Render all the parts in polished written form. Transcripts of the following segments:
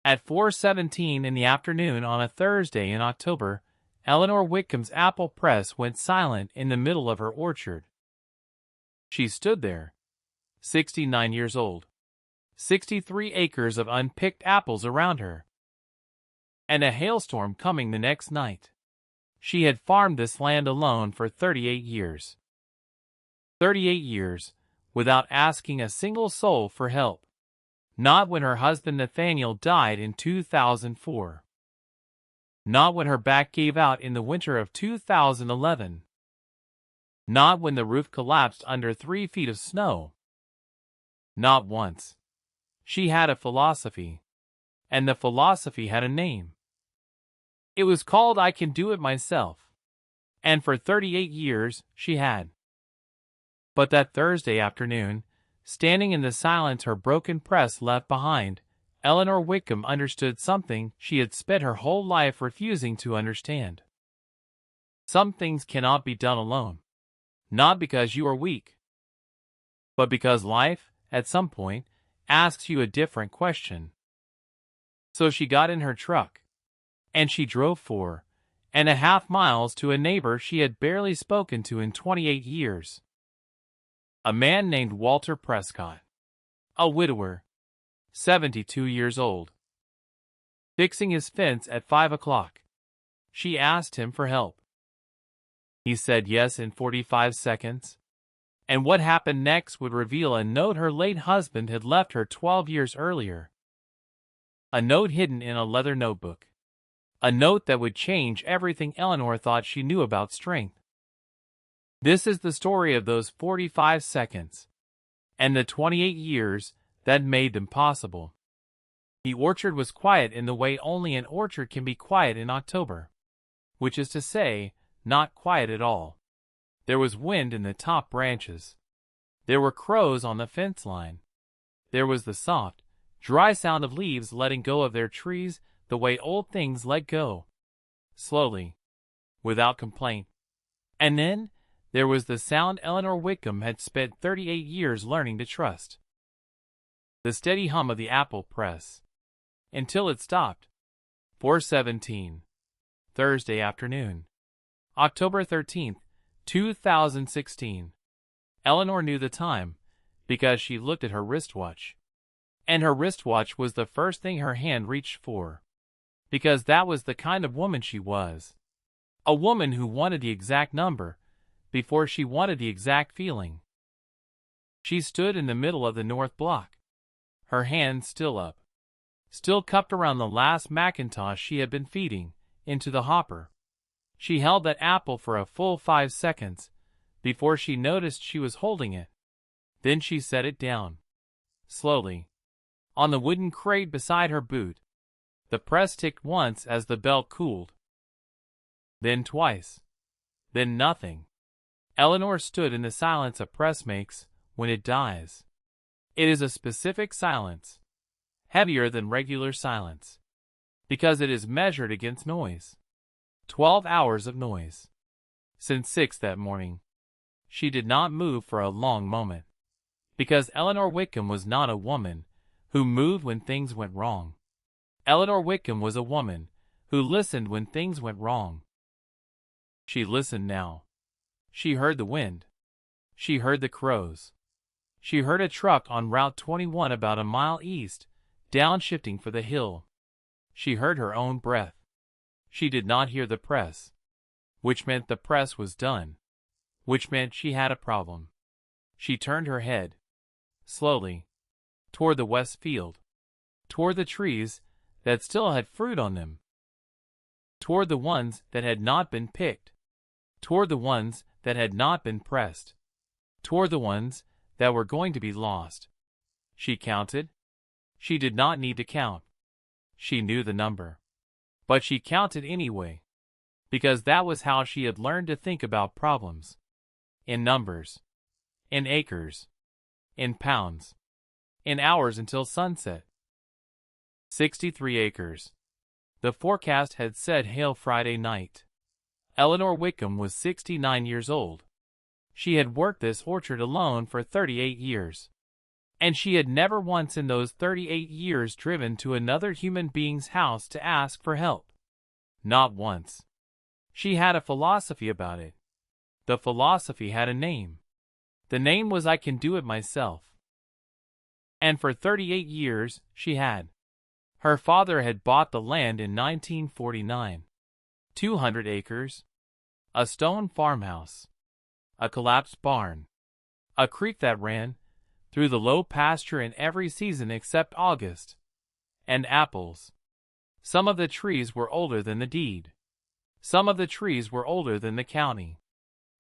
At 4:17 in the afternoon on a Thursday in October, Eleanor Whitcomb's apple press went silent in the middle of her orchard. She stood there, 69 years old, 63 acres of unpicked apples around her, and a hailstorm coming the next night. She had farmed this land alone for 38 years. 38 years, without asking a single soul for help. Not when her husband Nathaniel died in 2004. Not when her back gave out in the winter of 2011. Not when the roof collapsed under 3 feet of snow. Not once. She had a philosophy. And the philosophy had a name. It was called I Can Do It Myself. And for 38 years she had. But that Thursday afternoon, standing in the silence her broken press left behind, Eleanor Whitcomb understood something she had spent her whole life refusing to understand. Some things cannot be done alone. Not because you are weak, but because life, at some point, asks you a different question. So she got in her truck, and she drove 4.5 miles to a neighbor she had barely spoken to in 28 years. A man named Walter Prescott, a widower, 72 years old. Fixing his fence at 5 o'clock. She asked him for help. He said yes in 45 seconds. And what happened next would reveal a note her late husband had left her 12 years earlier. A note hidden in a leather notebook. A note that would change everything Eleanor thought she knew about strength. This is the story of those 45 seconds. And the 28 years that made them possible. The orchard was quiet in the way only an orchard can be quiet in October. Which is to say, not quiet at all. There was wind in the top branches. There were crows on the fence line. There was the soft, dry sound of leaves letting go of their trees the way old things let go. Slowly. Without complaint. And then, there was the sound Eleanor Whitcomb had spent 38 years learning to trust. The steady hum of the apple press. Until it stopped. 4:17. Thursday afternoon. October 13th, 2016. Eleanor knew the time, because she looked at her wristwatch. And her wristwatch was the first thing her hand reached for. Because that was the kind of woman she was. A woman who wanted the exact number, before she wanted the exact feeling. She stood in the middle of the north block, her hand still up, still cupped around the last MacIntosh she had been feeding, into the hopper. She held that apple for a full 5 seconds, before she noticed she was holding it. Then she set it down, slowly, on the wooden crate beside her boot. The press ticked once as the belt cooled. Then twice. Then nothing. Eleanor stood in the silence a press makes when it dies. It is a specific silence, heavier than regular silence, because it is measured against noise. 12 hours of noise. Since 6 that morning. She did not move for a long moment. Because Eleanor Whitcomb was not a woman who moved when things went wrong. Eleanor Whitcomb was a woman who listened when things went wrong. She listened now. She heard the wind. She heard the crows. She heard a truck on Route 21 about a mile east, downshifting for the hill. She heard her own breath. She did not hear the press, which meant the press was done, which meant she had a problem. She turned her head, slowly, toward the west field, toward the trees that still had fruit on them, toward the ones that had not been picked, toward the ones that had not been pressed, toward the ones that were going to be lost. She counted. She did not need to count. She knew the number. But she counted anyway, because that was how she had learned to think about problems. In numbers. In acres. In pounds. In hours until sunset. 63 acres. The forecast had said hail Friday night. Eleanor Whitcomb was 69 years old. She had worked this orchard alone for 38 years. And she had never once in those 38 years driven to another human being's house to ask for help. Not once. She had a philosophy about it. The philosophy had a name. The name was I can do it myself. And for 38 years, she had. Her father had bought the land in 1949. 200 acres. A stone farmhouse. A collapsed barn. A creek that ran through the low pasture in every season except August. And apples. Some of the trees were older than the deed. Some of the trees were older than the county.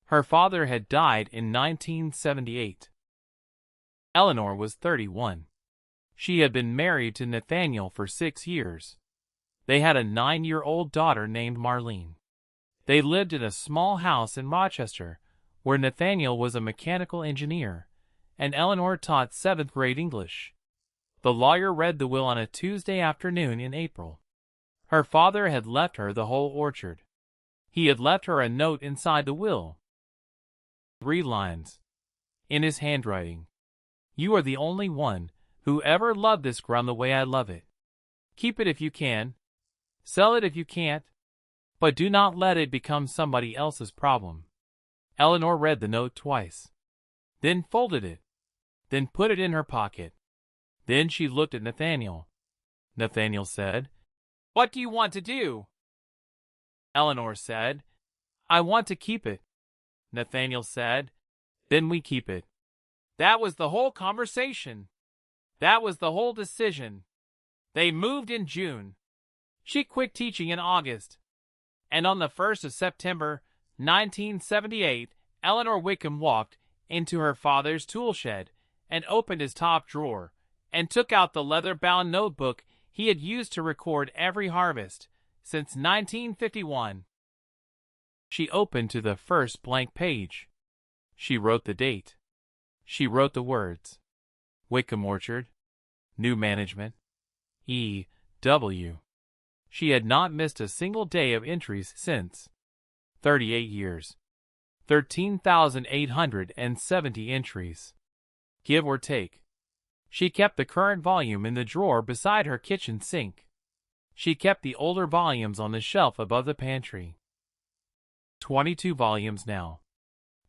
Her father had died in 1978. Eleanor was 31. She had been married to Nathaniel for 6 years. They had a 9-year-old daughter named Marlene. They lived in a small house in Rochester, where Nathaniel was a mechanical engineer, and Eleanor taught 7th grade English. The lawyer read the will on a Tuesday afternoon in April. Her father had left her the whole orchard. He had left her a note inside the will. 3 lines. In his handwriting. You are the only one who ever loved this ground the way I love it. Keep it if you can. Sell it if you can't. But do not let it become somebody else's problem. Eleanor read the note twice. Then folded it. Then put it in her pocket. Then she looked at Nathaniel. Nathaniel said, "What do you want to do?" Eleanor said, "I want to keep it." Nathaniel said, "Then we keep it." That was the whole conversation. That was the whole decision. They moved in June. She quit teaching in August. And on the 1st of September, 1978, Eleanor Whitcomb walked into her father's tool shed and opened his top drawer and took out the leather-bound notebook he had used to record every harvest since 1951. She opened to the first blank page. She wrote the date. She wrote the words. Whitcomb Orchard. New management. E.W. She had not missed a single day of entries since. 38 years. 13,870 entries. Give or take. She kept the current volume in the drawer beside her kitchen sink. She kept the older volumes on the shelf above the pantry. 22 volumes now.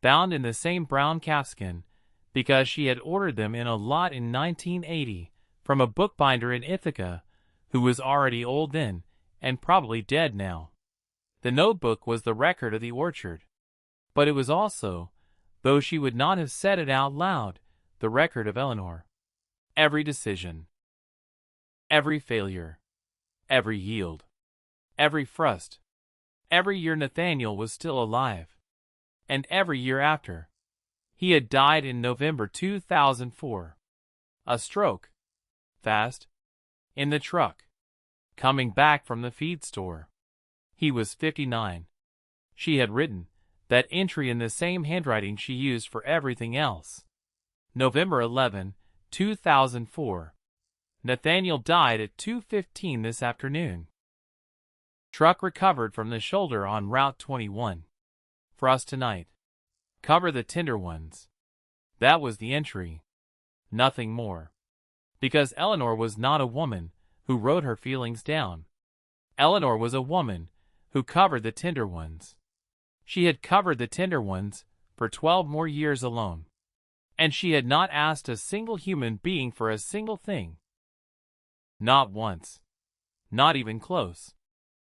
Bound in the same brown calfskin, because she had ordered them in a lot in 1980 from a bookbinder in Ithaca, who was already old then and probably dead now. The notebook was the record of the orchard. But it was also, though she would not have said it out loud, the record of Eleanor. Every decision. Every failure. Every yield. Every frust. Every year Nathaniel was still alive. And every year after. He had died in November 2004. A stroke. Fast. In the truck. Coming back from the feed store. He was 59. She had written that entry in the same handwriting she used for everything else. November 11, 2004. Nathaniel died at 2:15 this afternoon. Truck recovered from the shoulder on Route 21. Frost tonight. Cover the tender ones. That was the entry. Nothing more. Because Eleanor was not a woman who wrote her feelings down. Eleanor was a woman who covered the tender ones. She had covered the tender ones for 12 more years alone. And she had not asked a single human being for a single thing. Not once. Not even close.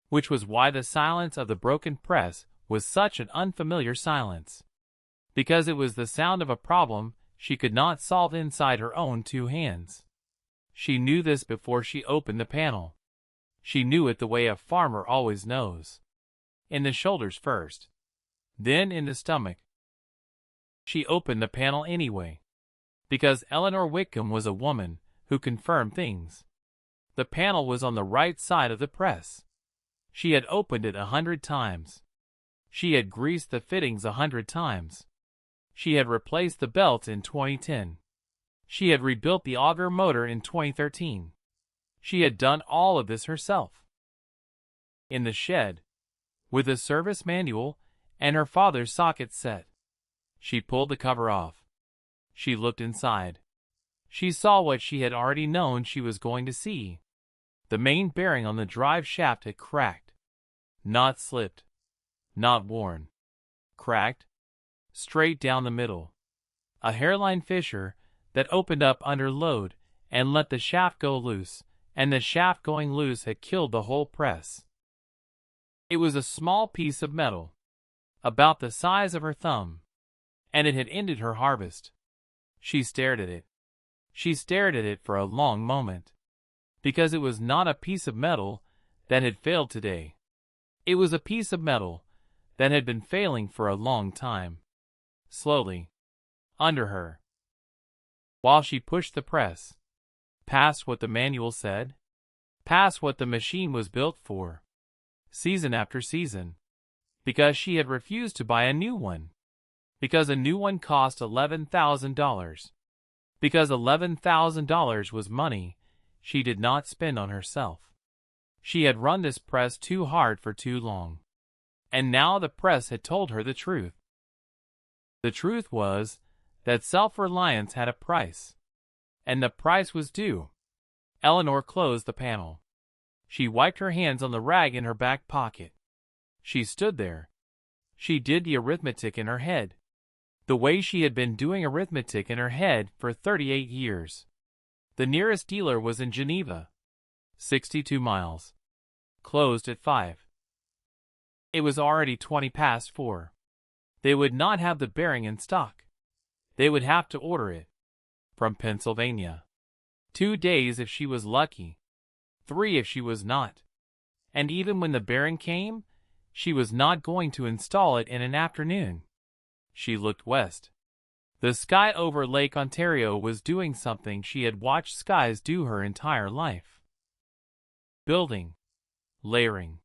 Which was why the silence of the broken press was such an unfamiliar silence. Because it was the sound of a problem she could not solve inside her own 2 hands. She knew this before she opened the panel. She knew it the way a farmer always knows. In the shoulders first. Then in the stomach. She opened the panel anyway. Because Eleanor Whitcomb was a woman who confirmed things. The panel was on the right side of the press. She had opened it 100 times. She had greased the fittings 100 times. She had replaced the belt in 2010. She had rebuilt the auger motor in 2013. She had done all of this herself. In the shed, with the service manual and her father's socket set. She pulled the cover off. She looked inside. She saw what she had already known she was going to see. The main bearing on the drive shaft had cracked. Not slipped. Not worn. Cracked. Straight down the middle. A hairline fissure that opened up under load and let the shaft go loose, and the shaft going loose had killed the whole press. It was a small piece of metal, about the size of her thumb, and it had ended her harvest. She stared at it. She stared at it for a long moment, because it was not a piece of metal that had failed today. It was a piece of metal that had been failing for a long time. Slowly, under her, while she pushed the press, past what the manual said, past what the machine was built for, season after season, because she had refused to buy a new one, because a new one cost $11,000, because $11,000 was money she did not spend on herself. She had run this press too hard for too long, and now the press had told her the truth. The truth was that self-reliance had a price, and the price was due. Eleanor closed the panel. She wiped her hands on the rag in her back pocket. She stood there. She did the arithmetic in her head, the way she had been doing arithmetic in her head for 38 years. The nearest dealer was in Geneva, 62 miles. Closed at 5. It was already 4:20. They would not have the bearing in stock. They would have to order it from Pennsylvania. 2 days if she was lucky, 3 if she was not. And even when the bearing came, she was not going to install it in an afternoon. She looked west. The sky over Lake Ontario was doing something she had watched skies do her entire life. Building. Layering.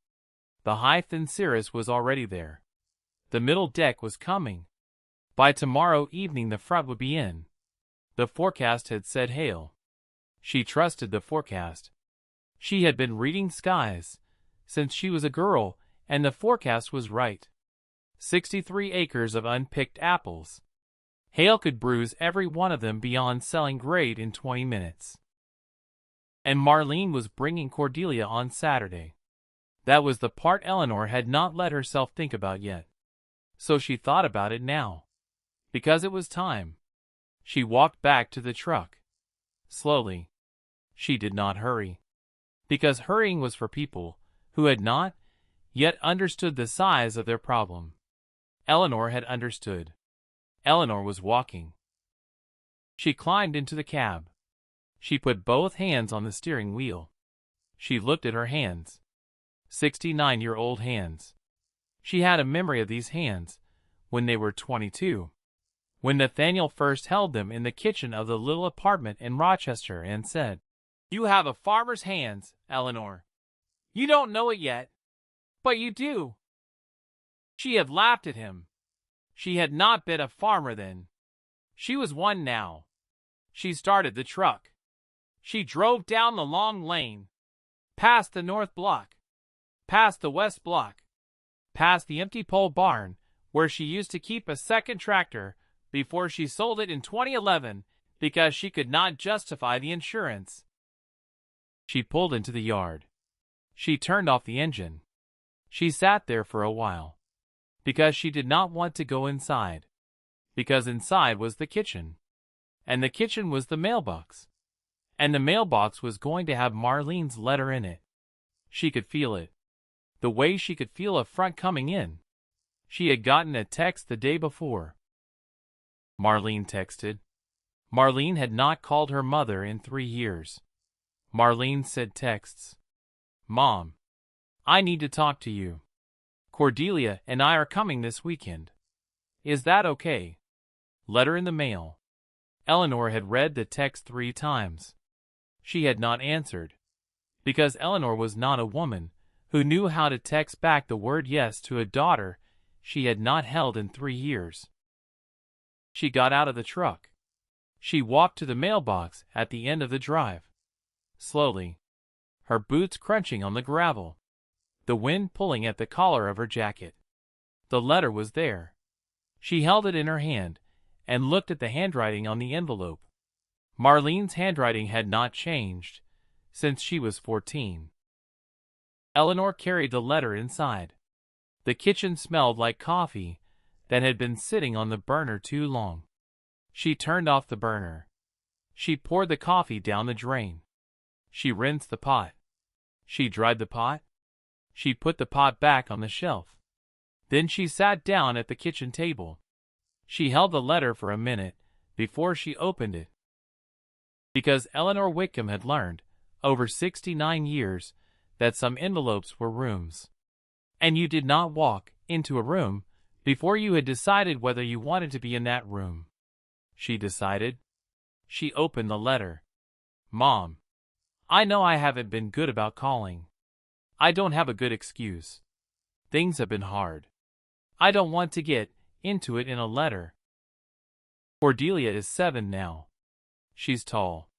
The high thin cirrus was already there. The middle deck was coming. By tomorrow evening the front would be in. The forecast had said hail. She trusted the forecast. She had been reading skies since she was a girl, and the forecast was right. 63 acres of unpicked apples. Hail could bruise every one of them beyond selling grade in 20 minutes. And Marlene was bringing Cordelia on Saturday. That was the part Eleanor had not let herself think about yet. So she thought about it now. Because it was time. She walked back to the truck. Slowly. She did not hurry. Because hurrying was for people who had not yet understood the size of their problem. Eleanor had understood. Eleanor was walking. She climbed into the cab. She put both hands on the steering wheel. She looked at her hands. 69-year-old hands. She had a memory of these hands when they were 22. When Nathaniel first held them in the kitchen of the little apartment in Rochester and said, "You have a farmer's hands, Eleanor. You don't know it yet, but you do." She had laughed at him. She had not been a farmer then. She was one now. She started the truck. She drove down the long lane, past the north block, past the west block, past the empty pole barn where she used to keep a second tractor before she sold it in 2011 because she could not justify the insurance. She pulled into the yard. She turned off the engine. She sat there for a while, because she did not want to go inside, because inside was the kitchen, and the kitchen was the mailbox, and the mailbox was going to have Marlene's letter in it. She could feel it, the way she could feel a front coming in. She had gotten a text the day before. Marlene texted. Marlene had not called her mother in 3 years. Marlene said texts. "Mom, I need to talk to you. Cordelia and I are coming this weekend. Is that okay?" Letter in the mail. Eleanor had read the text 3 times. She had not answered, because Eleanor was not a woman who knew how to text back the word yes to a daughter she had not held in 3 years. She got out of the truck. She walked to the mailbox at the end of the drive. Slowly, her boots crunching on the gravel, the wind pulling at the collar of her jacket. The letter was there. She held it in her hand and looked at the handwriting on the envelope. Marlene's handwriting had not changed since she was 14. Eleanor carried the letter inside. The kitchen smelled like coffee that had been sitting on the burner too long. She turned off the burner. She poured the coffee down the drain. She rinsed the pot. She dried the pot. She put the pot back on the shelf. Then she sat down at the kitchen table. She held the letter for a minute before she opened it. Because Eleanor Whitcomb had learned, over 69 years, that some envelopes were rooms. And you did not walk into a room before you had decided whether you wanted to be in that room. She decided. She opened the letter. Mom, I know I haven't been good about calling. I don't have a good excuse. Things have been hard. I don't want to get into it in a letter. Cordelia is 7 now. She's tall.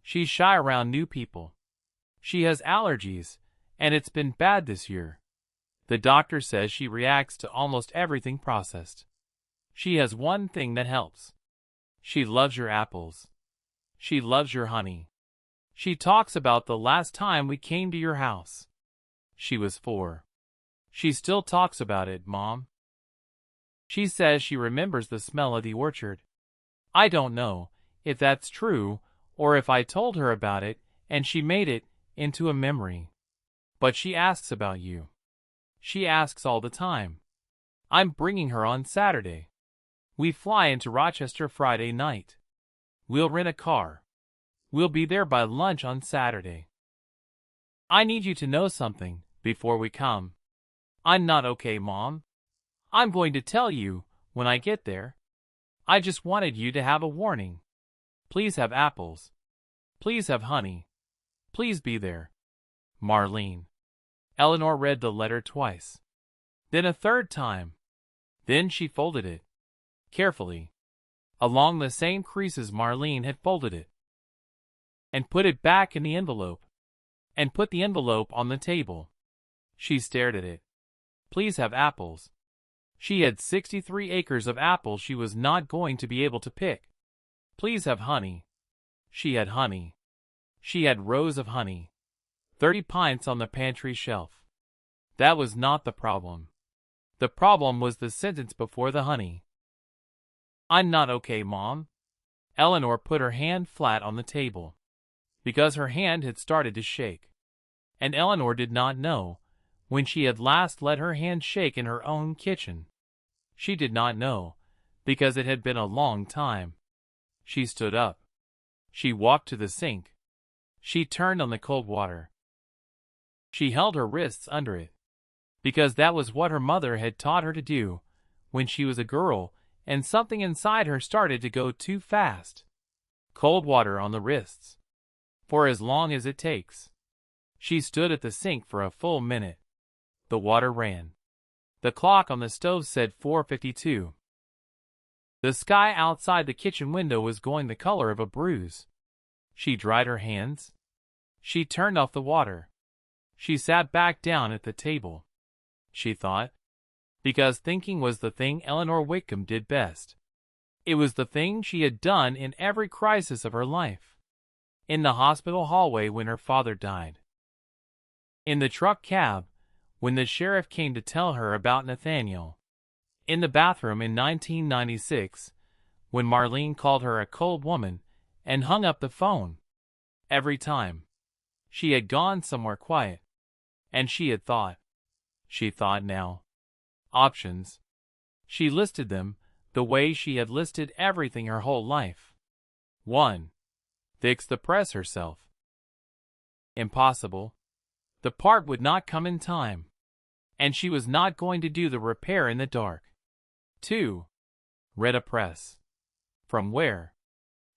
She's shy around new people. She has allergies, and it's been bad this year. The doctor says she reacts to almost everything processed. She has one thing that helps. She loves your apples. She loves your honey. She talks about the last time we came to your house. She was 4. She still talks about it, Mom. She says she remembers the smell of the orchard. I don't know if that's true or if I told her about it and she made it into a memory. But she asks about you. She asks all the time. I'm bringing her on Saturday. We fly into Rochester Friday night. We'll rent a car. We'll be there by lunch on Saturday. I need you to know something before we come. I'm not okay, Mom. I'm going to tell you when I get there. I just wanted you to have a warning. Please have apples. Please have honey. Please be there. Marlene. Eleanor read the letter twice. Then a third time. Then she folded it. Carefully. Along the same creases Marlene had folded it. And put it back in the envelope. And put the envelope on the table. She stared at it. Please have apples. She had 63 acres of apples she was not going to be able to pick. Please have honey. She had honey. She had rows of honey. 30 pints on the pantry shelf. That was not the problem. The problem was the sentence before the honey. I'm not okay, Mom. Eleanor put her hand flat on the table. Because her hand had started to shake. And Eleanor did not know when she had last let her hand shake in her own kitchen. She did not know, because it had been a long time. She stood up. She walked to the sink. She turned on the cold water. She held her wrists under it, because that was what her mother had taught her to do when she was a girl and something inside her started to go too fast. Cold water on the wrists. For as long as it takes. She stood at the sink for a full minute. The water ran. The clock on the stove said 4:52. The sky outside the kitchen window was going the color of a bruise. She dried her hands. She turned off the water. She sat back down at the table. She thought. Because thinking was the thing Eleanor Whitcomb did best. It was the thing she had done in every crisis of her life. In the hospital hallway when her father died. In the truck cab when the sheriff came to tell her about Nathaniel. In the bathroom in 1996 when Marlene called her a cold woman and hung up the phone. Every time. She had gone somewhere quiet. And she had thought. She thought now. Options. She listed them the way she had listed everything her whole life. 1. Fix the press herself. Impossible. The part would not come in time. And she was not going to do the repair in the dark. 2. Rent a press. From where?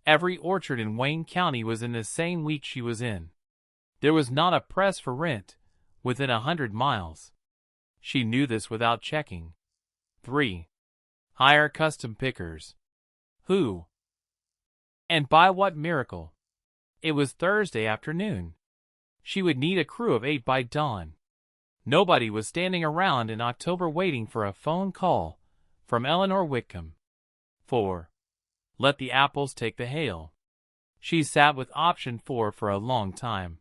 Every orchard in Wayne County was in the same week she was in. There was not a press for rent within 100 miles. She knew this without checking. 3. Hire custom pickers. Who? And by what miracle? It was Thursday afternoon. She would need a crew of 8 by dawn. Nobody was standing around in October waiting for a phone call from Eleanor Whitcomb. 4. Let the apples take the hail. She sat with option 4 for a long time,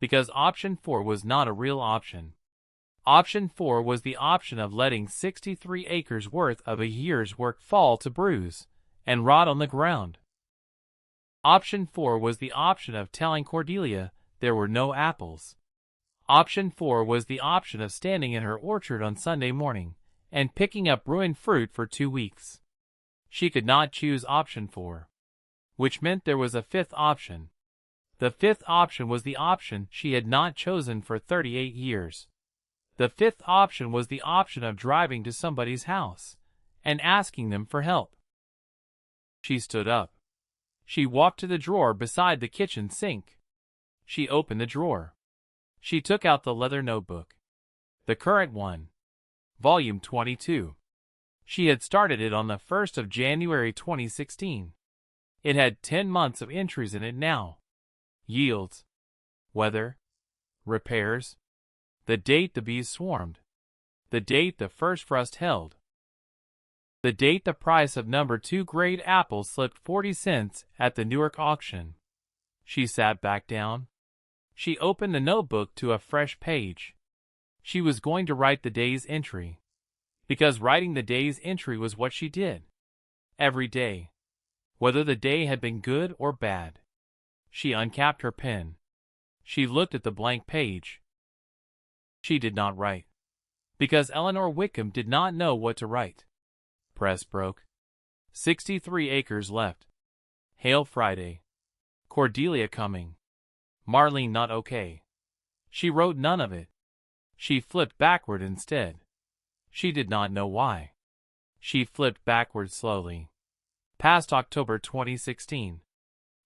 because option 4 was not a real option. Option 4 was the option of letting 63 acres worth of a year's work fall to bruise and rot on the ground. Option 4 was the option of telling Cordelia there were no apples. Option 4 was the option of standing in her orchard on Sunday morning and picking up ruined fruit for 2 weeks. She could not choose option 4, which meant there was a fifth option. The fifth option was the option she had not chosen for 38 years. The fifth option was the option of driving to somebody's house and asking them for help. She stood up. She walked to the drawer beside the kitchen sink. She opened the drawer. She took out the leather notebook. The current one. Volume 22. She had started it on the 1st of January 2016. It had 10 months of entries in it now. Yields. Weather. Repairs. The date the bees swarmed. The date the first frost held. The date the price of number 2 grade apples slipped 40 cents at the Newark auction. She sat back down. She opened the notebook to a fresh page. She was going to write the day's entry, because writing the day's entry was what she did. Every day, whether the day had been good or bad. She uncapped her pen. She looked at the blank page. She did not write, because Eleanor Whitcomb did not know what to write. Press broke. 63 acres left. Hail Friday. Cordelia coming. Marlene not okay. She wrote none of it. She flipped backward instead. She did not know why. She flipped backward slowly. Past October 2016.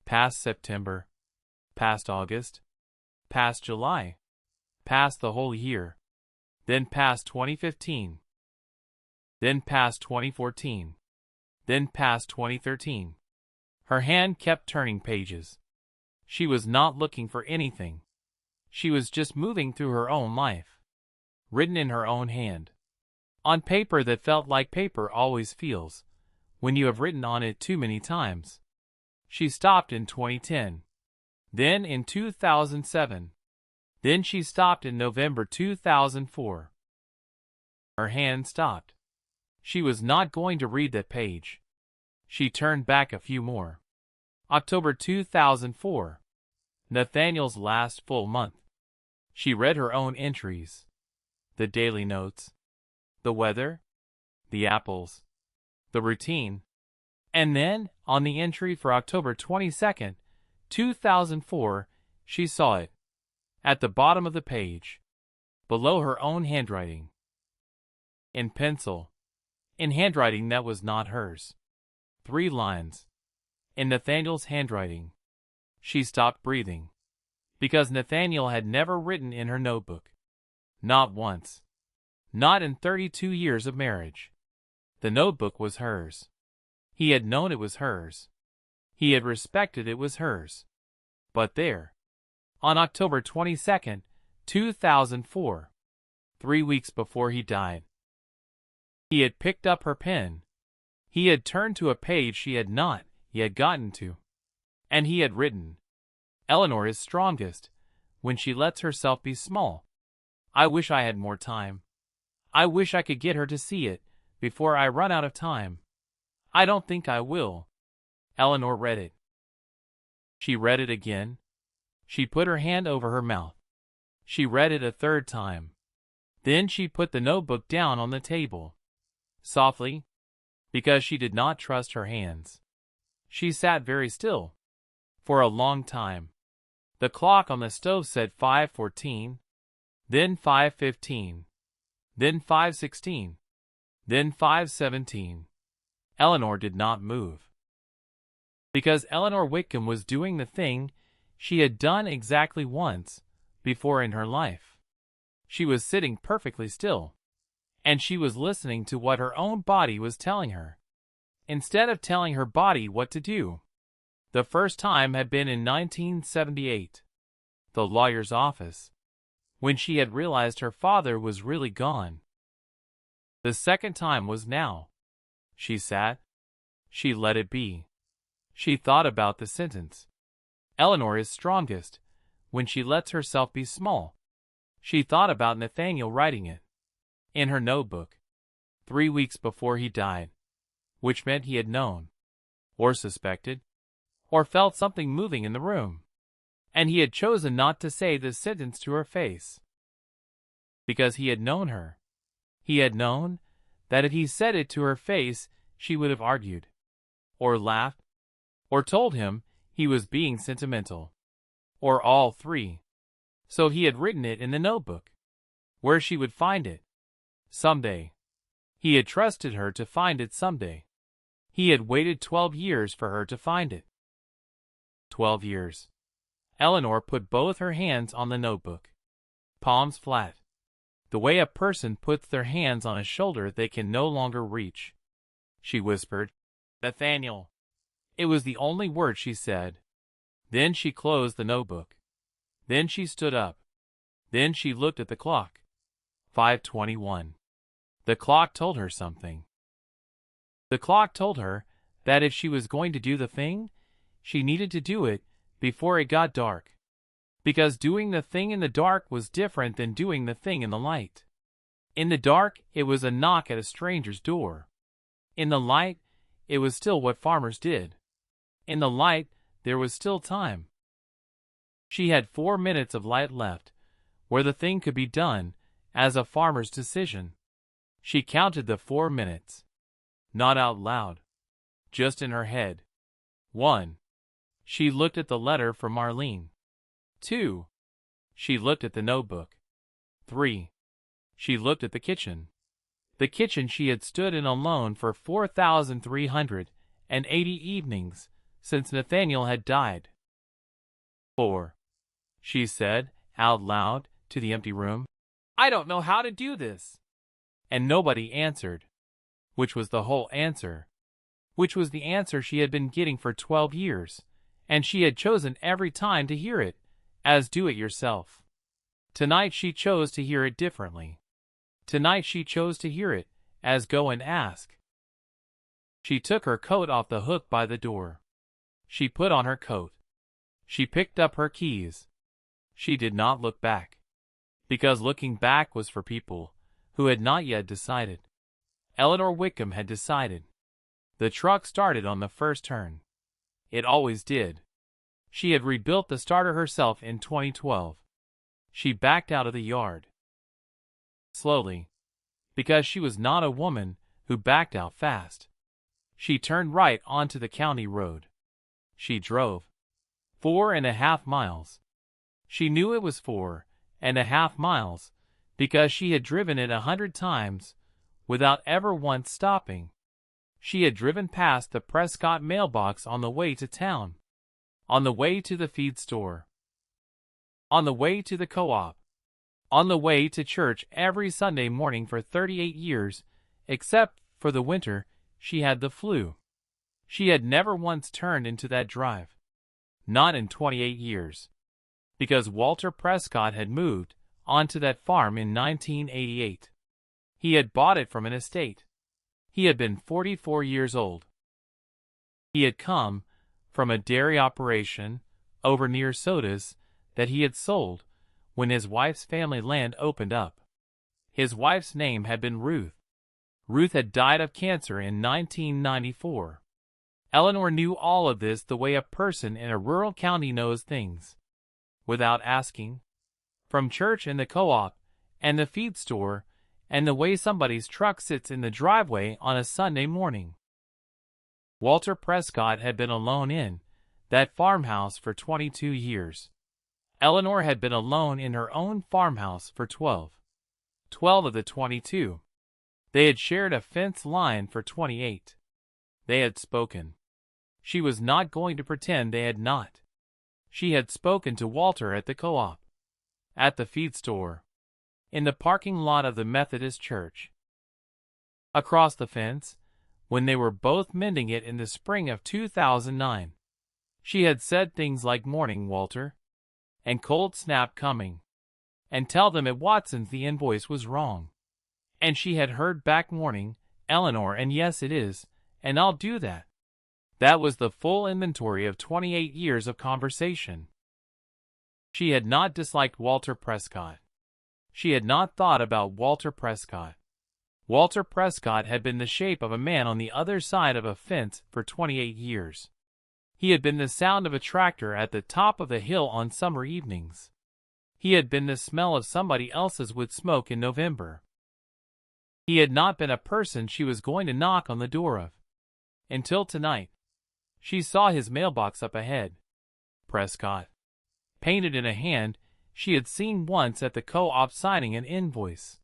Past September. Past August. Past July. Past the whole year. Then past 2015. Then past 2014. Then past 2013. Her hand kept turning pages. She was not looking for anything. She was just moving through her own life, written in her own hand, on paper that felt like paper always feels when you have written on it too many times. She stopped in 2010, then in 2007, then she stopped in November 2004. Her hand stopped. She was not going to read that page. She turned back a few more. October 2004. Nathaniel's last full month. She read her own entries. The daily notes. The weather. The apples. The routine. And then, on the entry for October 22nd, 2004, she saw it. At the bottom of the page. Below her own handwriting. In pencil. In handwriting that was not hers. 3 lines. In Nathaniel's handwriting. She stopped breathing, because Nathaniel had never written in her notebook. Not once. Not in 32 years of marriage. The notebook was hers. He had known it was hers. He had respected it was hers. But there, on October 22nd, 2004, 3 weeks before he died, he had picked up her pen. He had turned to a page she had not yet gotten to. And he had written, "Eleanor is strongest when she lets herself be small. I wish I had more time. I wish I could get her to see it before I run out of time. I don't think I will." Eleanor read it. She read it again. She put her hand over her mouth. She read it a third time. Then she put the notebook down on the table. Softly, because she did not trust her hands. She sat very still. For a long time. The clock on the stove said 5:14, then 5:15, then 5:16, then 5:17. Eleanor did not move. Because Eleanor Whitcomb was doing the thing she had done exactly once before in her life. She was sitting perfectly still, and she was listening to what her own body was telling her, instead of telling her body what to do. The first time had been in 1978, the lawyer's office, when she had realized her father was really gone. The second time was now. She sat. She let it be. She thought about the sentence. Eleanor is strongest when she lets herself be small. She thought about Nathaniel writing it in her notebook 3 weeks before he died, which meant he had known, or suspected, or felt something moving in the room. And he had chosen not to say this sentence to her face, because he had known her. He had known that if he said it to her face, she would have argued, or laughed, or told him he was being sentimental, or all three. So he had written it in the notebook, where she would find it someday. He had trusted her to find it someday. He had waited 12 years for her to find it. 12 years. Eleanor put both her hands on the notebook, palms flat, the way a person puts their hands on a shoulder they can no longer reach. She whispered, "Nathaniel." It was the only word she said. Then she closed the notebook. Then she stood up. Then she looked at the clock. 5:21. The clock told her something. The clock told her that if she was going to do the thing, she needed to do it before it got dark. Because doing the thing in the dark was different than doing the thing in the light. In the dark, it was a knock at a stranger's door. In the light, it was still what farmers did. In the light, there was still time. She had 4 minutes of light left, where the thing could be done as a farmer's decision. She counted the 4 minutes. Not out loud, just in her head. 1. She looked at the letter from Marlene. 2. She looked at the notebook. 3. She looked at the kitchen. The kitchen she had stood in alone for 4,380 evenings since Nathaniel had died. 4. She said, out loud, to the empty room, "I don't know how to do this." And nobody answered, which was the whole answer, which was the answer she had been getting for 12 years, and she had chosen every time to hear it as do it yourself. Tonight she chose to hear it differently. Tonight she chose to hear it as go and ask. She took her coat off the hook by the door. She put on her coat. She picked up her keys. She did not look back, because looking back was for people who had not yet decided. Eleanor Whitcomb had decided. The truck started on the first turn. It always did. She had rebuilt the starter herself in 2012. She backed out of the yard. Slowly, because she was not a woman who backed out fast. She turned right onto the county road. She drove 4.5 miles. She knew it was 4.5 miles because she had driven it 100 times without ever once stopping. She had driven past the Prescott mailbox on the way to town, on the way to the feed store, on the way to the co-op, on the way to church every Sunday morning for 38 years, except for the winter she had the flu. She had never once turned into that drive. Not in 28 years. Because Walter Prescott had moved onto that farm in 1988. He had bought it from an estate. He had been 44 years old. He had come from a dairy operation over near Sodas that he had sold when his wife's family land opened up. His wife's name had been Ruth. Ruth had died of cancer in 1994. Eleanor knew all of this the way a person in a rural county knows things. Without asking. From church and the co-op and the feed store and the way somebody's truck sits in the driveway on a Sunday morning. Walter Prescott had been alone in that farmhouse for 22 years. Eleanor had been alone in her own farmhouse for 12 of the 22. They had shared a fence line for 28. They had spoken. She was not going to pretend they had not. She had spoken to Walter at the co-op, at the feed store, in the parking lot of the Methodist church. Across the fence, when they were both mending it in the spring of 2009. She had said things like "Morning, Walter," and "Cold snap coming," and "Tell them at Watson's the invoice was wrong." And she had heard back "Morning, Eleanor," and "Yes it is, and I'll do that." That was the full inventory of 28 years of conversation. She had not disliked Walter Prescott. She had not thought about Walter Prescott. Walter Prescott had been the shape of a man on the other side of a fence for 28 years. He had been the sound of a tractor at the top of the hill on summer evenings. He had been the smell of somebody else's wood smoke in November. He had not been a person she was going to knock on the door of. Until tonight. She saw his mailbox up ahead. Prescott. Painted in a hand she had seen once at the co-op signing an invoice.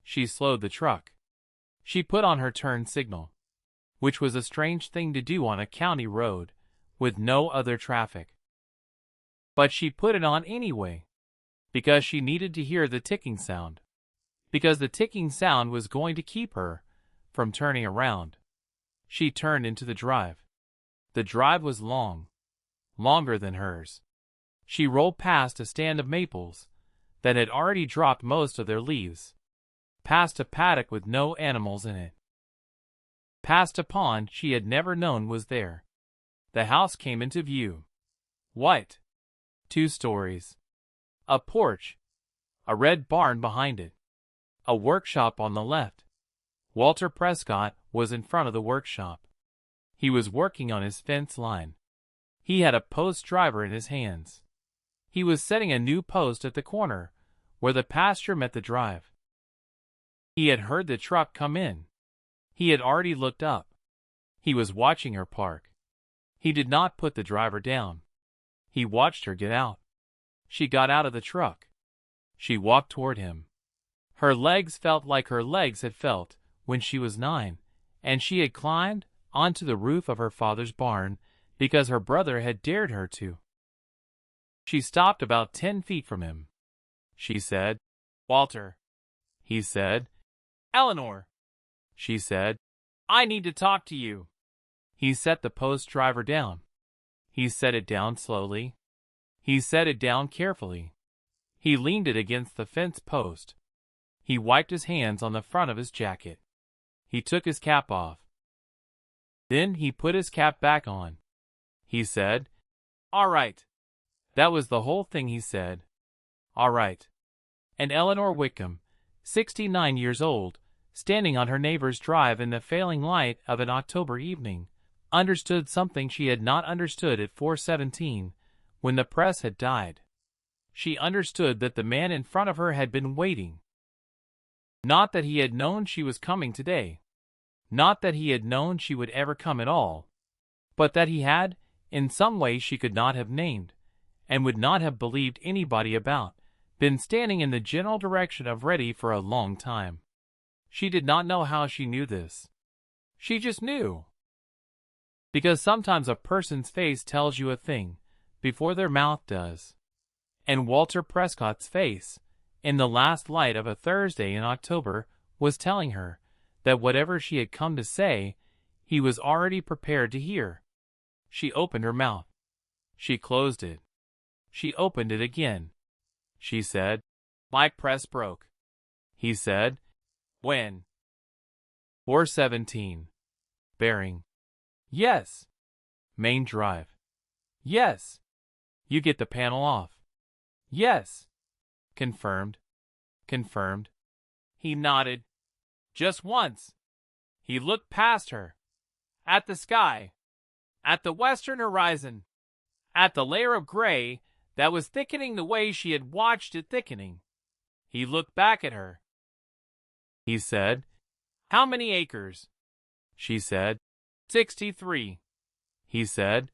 She slowed the truck. She put on her turn signal, which was a strange thing to do on a county road, with no other traffic. But she put it on anyway, because she needed to hear the ticking sound. Because the ticking sound was going to keep her from turning around. She turned into the drive. The drive was long, longer than hers. She rolled past a stand of maples that had already dropped most of their leaves, past a paddock with no animals in it, past a pond she had never known was there. The house came into view. White. 2 stories. A porch. A red barn behind it. A workshop on the left. Walter Prescott was in front of the workshop. He was working on his fence line. He had a post driver in his hands. He was setting a new post at the corner, where the pasture met the drive. He had heard the truck come in. He had already looked up. He was watching her park. He did not put the driver down. He watched her get out. She got out of the truck. She walked toward him. Her legs felt like her legs had felt when she was 9, and she had climbed onto the roof of her father's barn because her brother had dared her to. She stopped about 10 feet from him. She said, "Walter." He said, "Eleanor." She said, "I need to talk to you." He set the post driver down. He set it down slowly. He set it down carefully. He leaned it against the fence post. He wiped his hands on the front of his jacket. He took his cap off. Then he put his cap back on. He said, "All right." That was the whole thing he said. All right. And Eleanor Whitcomb, 69 years old, standing on her neighbor's drive in the failing light of an October evening, understood something she had not understood at 4:17, when the press had died. She understood that the man in front of her had been waiting. Not that he had known she was coming today. Not that he had known she would ever come at all. But that he had, in some way she could not have named, and would not have believed anybody about, been standing in the general direction of ready for a long time. She did not know how she knew this. She just knew. Because sometimes a person's face tells you a thing before their mouth does. And Walter Prescott's face, in the last light of a Thursday in October, was telling her that whatever she had come to say, he was already prepared to hear. She opened her mouth. She closed it. She opened it again. She said, "My press broke." He said, "When?" 4:17. Bearing. Yes. Main drive. Yes. You get the panel off. Yes. Confirmed. Confirmed. He nodded. Just once. He looked past her. At the sky. At the western horizon. At the layer of gray that was thickening the way she had watched it thickening. He looked back at her. He said, "How many acres?" She said, 63. He said,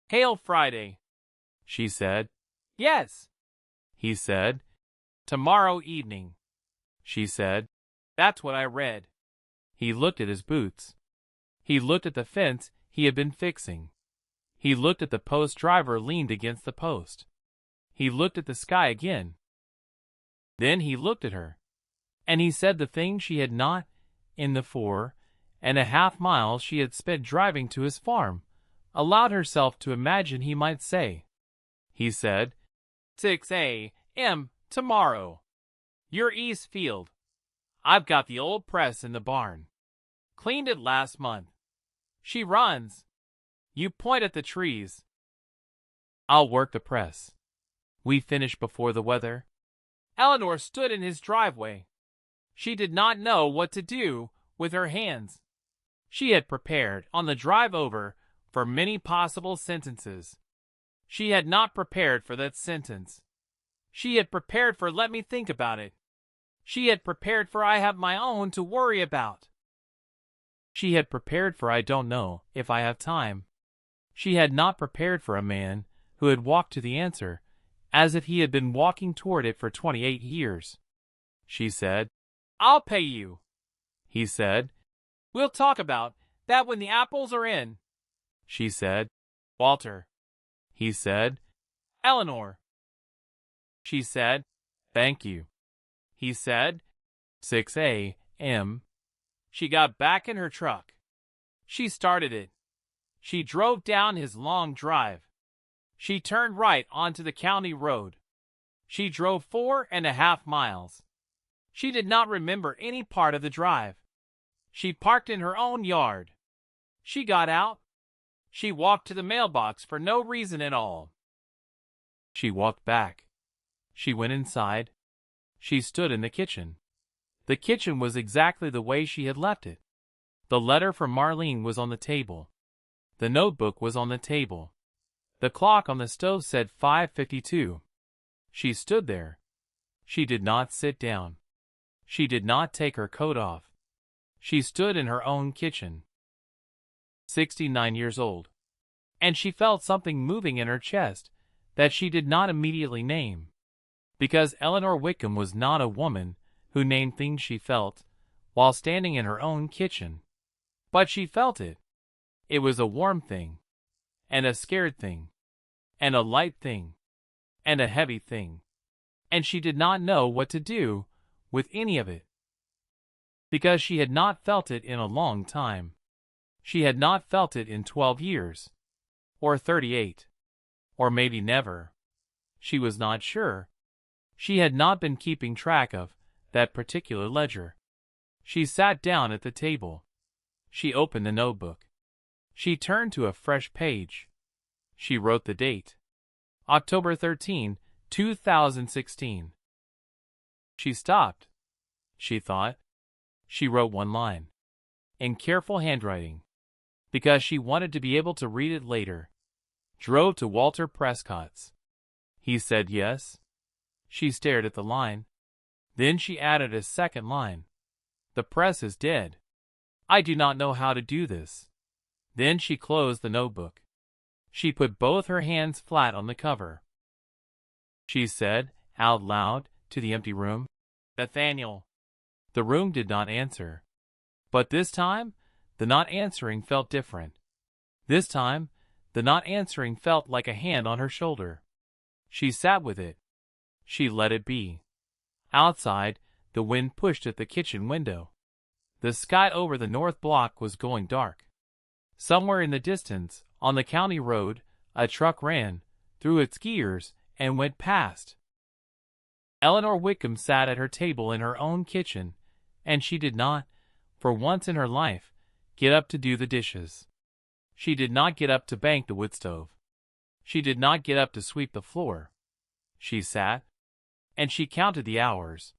"Hail Friday." She said, "Yes." He said, "Tomorrow evening." She said, "That's what I read." He looked at his boots. He looked at the fence he had been fixing. He looked at the post driver leaned against the post. He looked at the sky again. Then he looked at her. And he said the thing she had not, in the 4.5 miles she had spent driving to his farm, allowed herself to imagine he might say. He said, 6 a.m. tomorrow. Your east field. I've got the old press in the barn. Cleaned it last month. She runs. You point at the trees. I'll work the press. We finish before the weather. Eleanor stood in his driveway. She did not know what to do with her hands. She had prepared, on the drive over, for many possible sentences. She had not prepared for that sentence. She had prepared for "let me think about it." She had prepared for "I have my own to worry about." She had prepared for "I don't know if I have time." She had not prepared for a man who had walked to the answer as if he had been walking toward it for 28 years. She said, "I'll pay you." He said, "We'll talk about that when the apples are in." She said, "Walter." He said, "Eleanor." She said, "Thank you." He said, 6 a.m. She got back in her truck. She started it. She drove down his long drive. She turned right onto the county road. She drove 4.5 miles. She did not remember any part of the drive. She parked in her own yard. She got out. She walked to the mailbox for no reason at all. She walked back. She went inside. She stood in the kitchen. The kitchen was exactly the way she had left it. The letter from Marlene was on the table. The notebook was on the table. The clock on the stove said 5:52. She stood there. She did not sit down. She did not take her coat off. She stood in her own kitchen. 69 years old. And she felt something moving in her chest that she did not immediately name. Because Eleanor Whitcomb was not a woman who named things she felt while standing in her own kitchen. But she felt it. It was a warm thing, and a scared thing, and a light thing, and a heavy thing. And she did not know what to do with any of it. Because she had not felt it in a long time. She had not felt it in 12 years. Or 38. Or maybe never. She was not sure. She had not been keeping track of that particular ledger. She sat down at the table. She opened the notebook. She turned to a fresh page. She wrote the date. October 13, 2016. She stopped. She thought. She wrote one line. In careful handwriting. Because she wanted to be able to read it later. Drove to Walter Prescott's. He said yes. She stared at the line. Then she added a second line. The press is dead. I do not know how to do this. Then she closed the notebook. She put both her hands flat on the cover. She said, out loud, to the empty room, "Nathaniel." The room did not answer. But this time, the not answering felt different. This time, the not answering felt like a hand on her shoulder. She sat with it. She let it be. Outside, the wind pushed at the kitchen window. The sky over the north block was going dark. Somewhere in the distance, on the county road, a truck ran through its gears and went past. Eleanor Whitcomb sat at her table in her own kitchen, and she did not, for once in her life, get up to do the dishes. She did not get up to bank the wood stove. She did not get up to sweep the floor. She sat, and she counted the hours.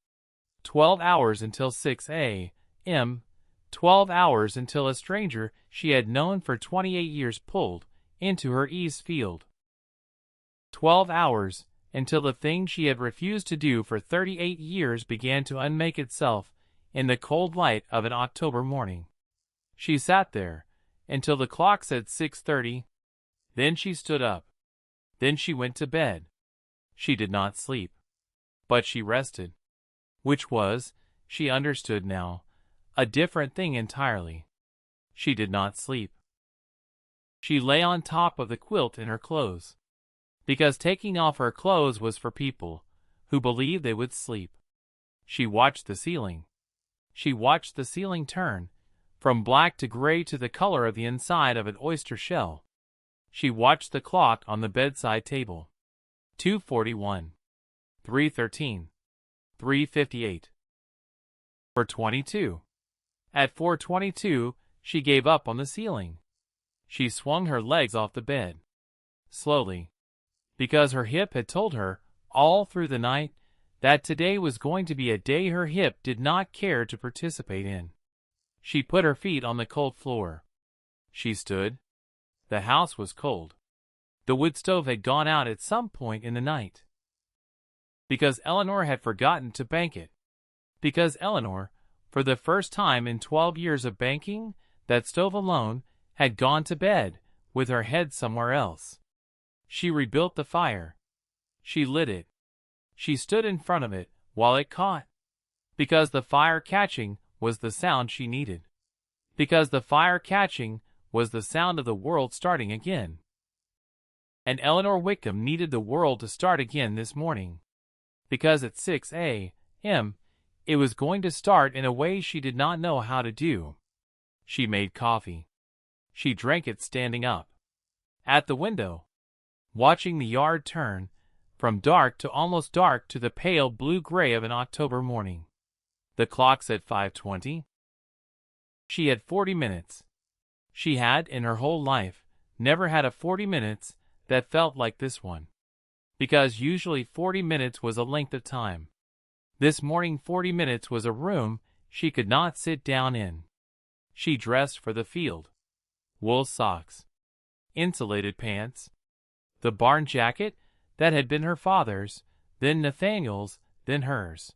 12 hours until 6 a.m., 12 hours until a stranger she had known for 28 years pulled into her east field. 12 hours until the thing she had refused to do for 38 years began to unmake itself in the cold light of an October morning. She sat there until the clock said 6:30. Then she stood up. Then she went to bed. She did not sleep. But she rested. Which was, she understood now, a different thing entirely. She did not sleep. She lay on top of the quilt in her clothes. Because taking off her clothes was for people who believed they would sleep. She watched the ceiling. She watched the ceiling turn from black to gray to the color of the inside of an oyster shell. She watched the clock on the bedside table. 2:41. 3:13. 3:58. 4:22. At 4:22, she gave up on the ceiling. She swung her legs off the bed. Slowly. Because her hip had told her, all through the night, that today was going to be a day her hip did not care to participate in. She put her feet on the cold floor. She stood. The house was cold. The wood stove had gone out at some point in the night. Because Eleanor had forgotten to bank it. Because Eleanor, for the first time in 12 years of banking, that stove alone, had gone to bed, with her head somewhere else. She rebuilt the fire. She lit it. She stood in front of it while it caught. Because the fire catching was the sound she needed. Because the fire catching was the sound of the world starting again. And Eleanor Whitcomb needed the world to start again this morning. Because at 6 a.m., it was going to start in a way she did not know how to do. She made coffee. She drank it standing up. At the window. Watching the yard turn, from dark to almost dark to the pale blue-gray of an October morning. The clock said 5:20. She had 40 minutes. She had, in her whole life, never had a 40 minutes that felt like this one. Because usually 40 minutes was a length of time. This morning 40 minutes was a room she could not sit down in. She dressed for the field. Wool socks. Insulated pants. The barn jacket that had been her father's, then Nathaniel's, then hers.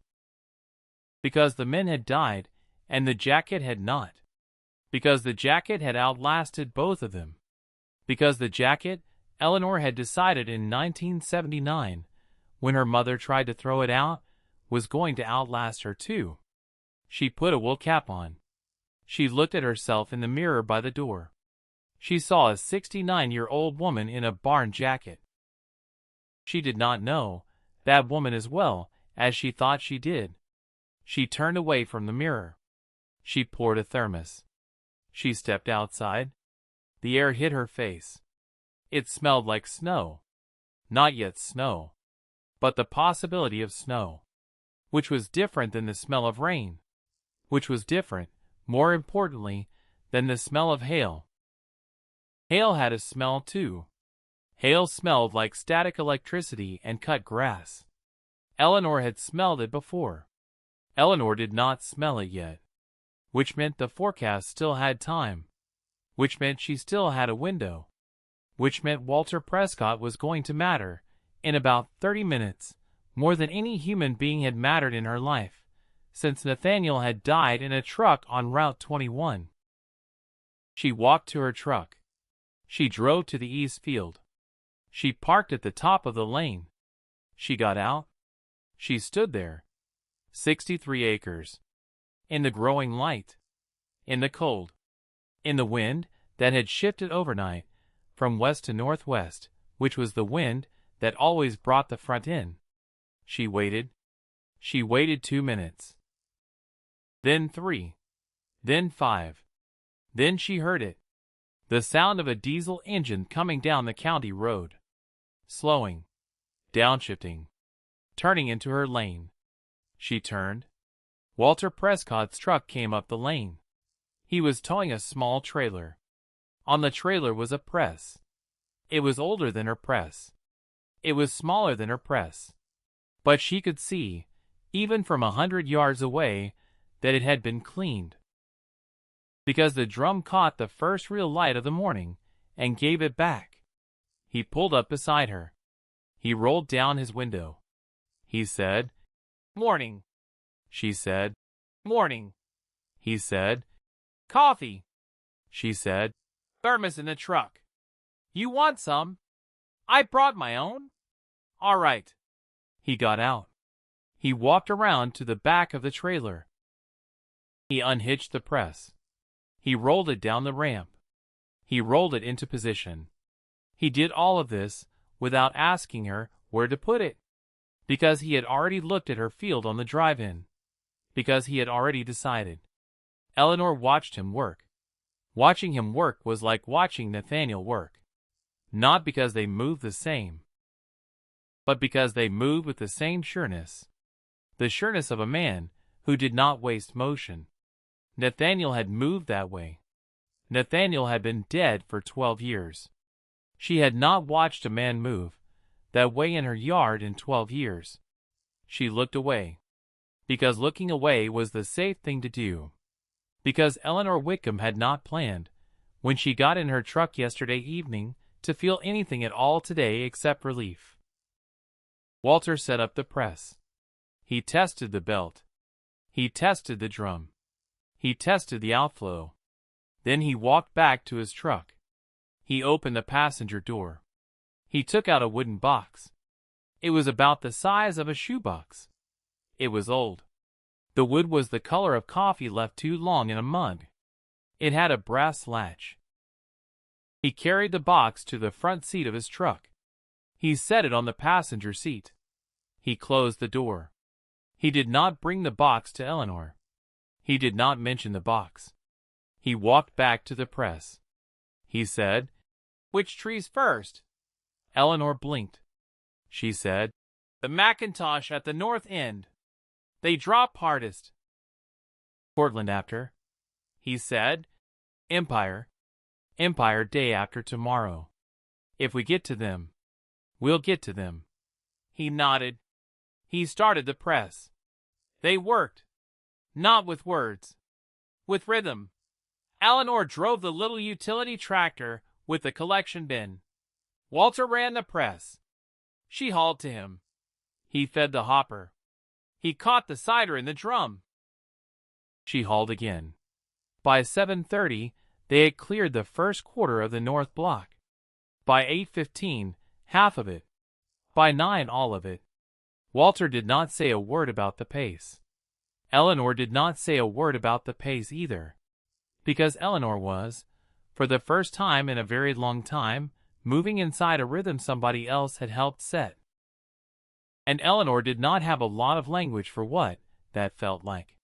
Because the men had died, and the jacket had not. Because the jacket had outlasted both of them. Because the jacket, Eleanor had decided in 1979, when her mother tried to throw it out, was going to outlast her too. She put a wool cap on. She looked at herself in the mirror by the door. She saw a 69-year-old woman in a barn jacket. She did not know that woman as well as she thought she did. She turned away from the mirror. She poured a thermos. She stepped outside. The air hit her face. It smelled like snow. Not yet snow, but the possibility of snow, which was different than the smell of rain, which was different, more importantly, than the smell of hail. Hail had a smell too. Hail smelled like static electricity and cut grass. Eleanor had smelled it before. Eleanor did not smell it yet, which meant the forecast still had time, which meant she still had a window, which meant Walter Prescott was going to matter in about 30 minutes, more than any human being had mattered in her life, since Nathaniel had died in a truck on Route 21. She walked to her truck. She drove to the east field. She parked at the top of the lane. She got out. She stood there. 63 acres. In the growing light. In the cold. In the wind that had shifted overnight from west to northwest, which was the wind that always brought the front in. She waited. She waited 2 minutes. Then 3. Then 5. Then she heard it. The sound of a diesel engine coming down the county road. Slowing. Downshifting. Turning into her lane. She turned. Walter Prescott's truck came up the lane. He was towing a small trailer. On the trailer was a press. It was older than her press. It was smaller than her press. But she could see, even from 100 yards away, that it had been cleaned. Because the drum caught the first real light of the morning and gave it back. He pulled up beside her. He rolled down his window. He said, "Morning." She said, "Morning." He said, "Coffee." She said, "Thermos in the truck. You want some? I brought my own." "All right." He got out. He walked around to the back of the trailer. He unhitched the press. He rolled it down the ramp. He rolled it into position. He did all of this without asking her where to put it, because he had already looked at her field on the drive-in, because he had already decided. Eleanor watched him work. Watching him work was like watching Nathaniel work, not because they moved the same, but because they moved with the same sureness, the sureness of a man who did not waste motion. Nathaniel had moved that way. Nathaniel had been dead for 12 years. She had not watched a man move that way in her yard in 12 years. She looked away, because looking away was the safe thing to do. Because Eleanor Whitcomb had not planned, when she got in her truck yesterday evening, to feel anything at all today except relief. Walter set up the press. He tested the belt. He tested the drum. He tested the outflow. Then he walked back to his truck. He opened the passenger door. He took out a wooden box. It was about the size of a shoebox. It was old. The wood was the color of coffee left too long in a mug. It had a brass latch. He carried the box to the front seat of his truck. He set it on the passenger seat. He closed the door. He did not bring the box to Eleanor. He did not mention the box. He walked back to the press. He said, "Which tree's first?" Eleanor blinked. She said, "The MacIntosh at the north end. They drop hardest." "Cortland after?" He said, "Empire. Empire day after tomorrow. If we get to them, we'll get to them." He nodded. He started the press. They worked. Not with words. With rhythm. Eleanor drove the little utility tractor with the collection bin. Walter ran the press. She hauled to him. He fed the hopper. He caught the cider in the drum. She hauled again. By 7:30, they had cleared the first quarter of the north block. By 8:15, half of it. By 9, all of it. Walter did not say a word about the pace. Eleanor did not say a word about the pace either, because Eleanor was, for the first time in a very long time, moving inside a rhythm somebody else had helped set. And Eleanor did not have a lot of language for what that felt like,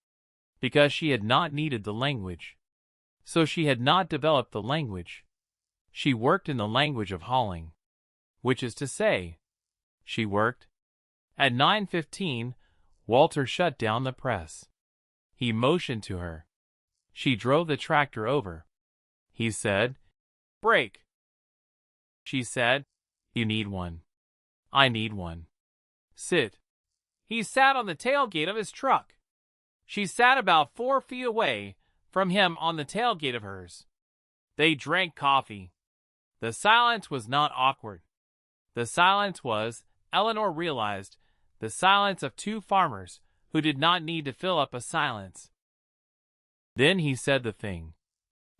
because she had not needed the language. So she had not developed the language. She worked in the language of hauling, which is to say, she worked. At 9:15, Walter shut down the press. He motioned to her. She drove the tractor over. He said, "Brake." She said, "You need one." "I need one." "Sit." He sat on the tailgate of his truck. She sat about 4 feet away from him on the tailgate of hers. They drank coffee. The silence was not awkward. The silence was, Eleanor realized, the silence of two farmers who did not need to fill up a silence. Then he said the thing.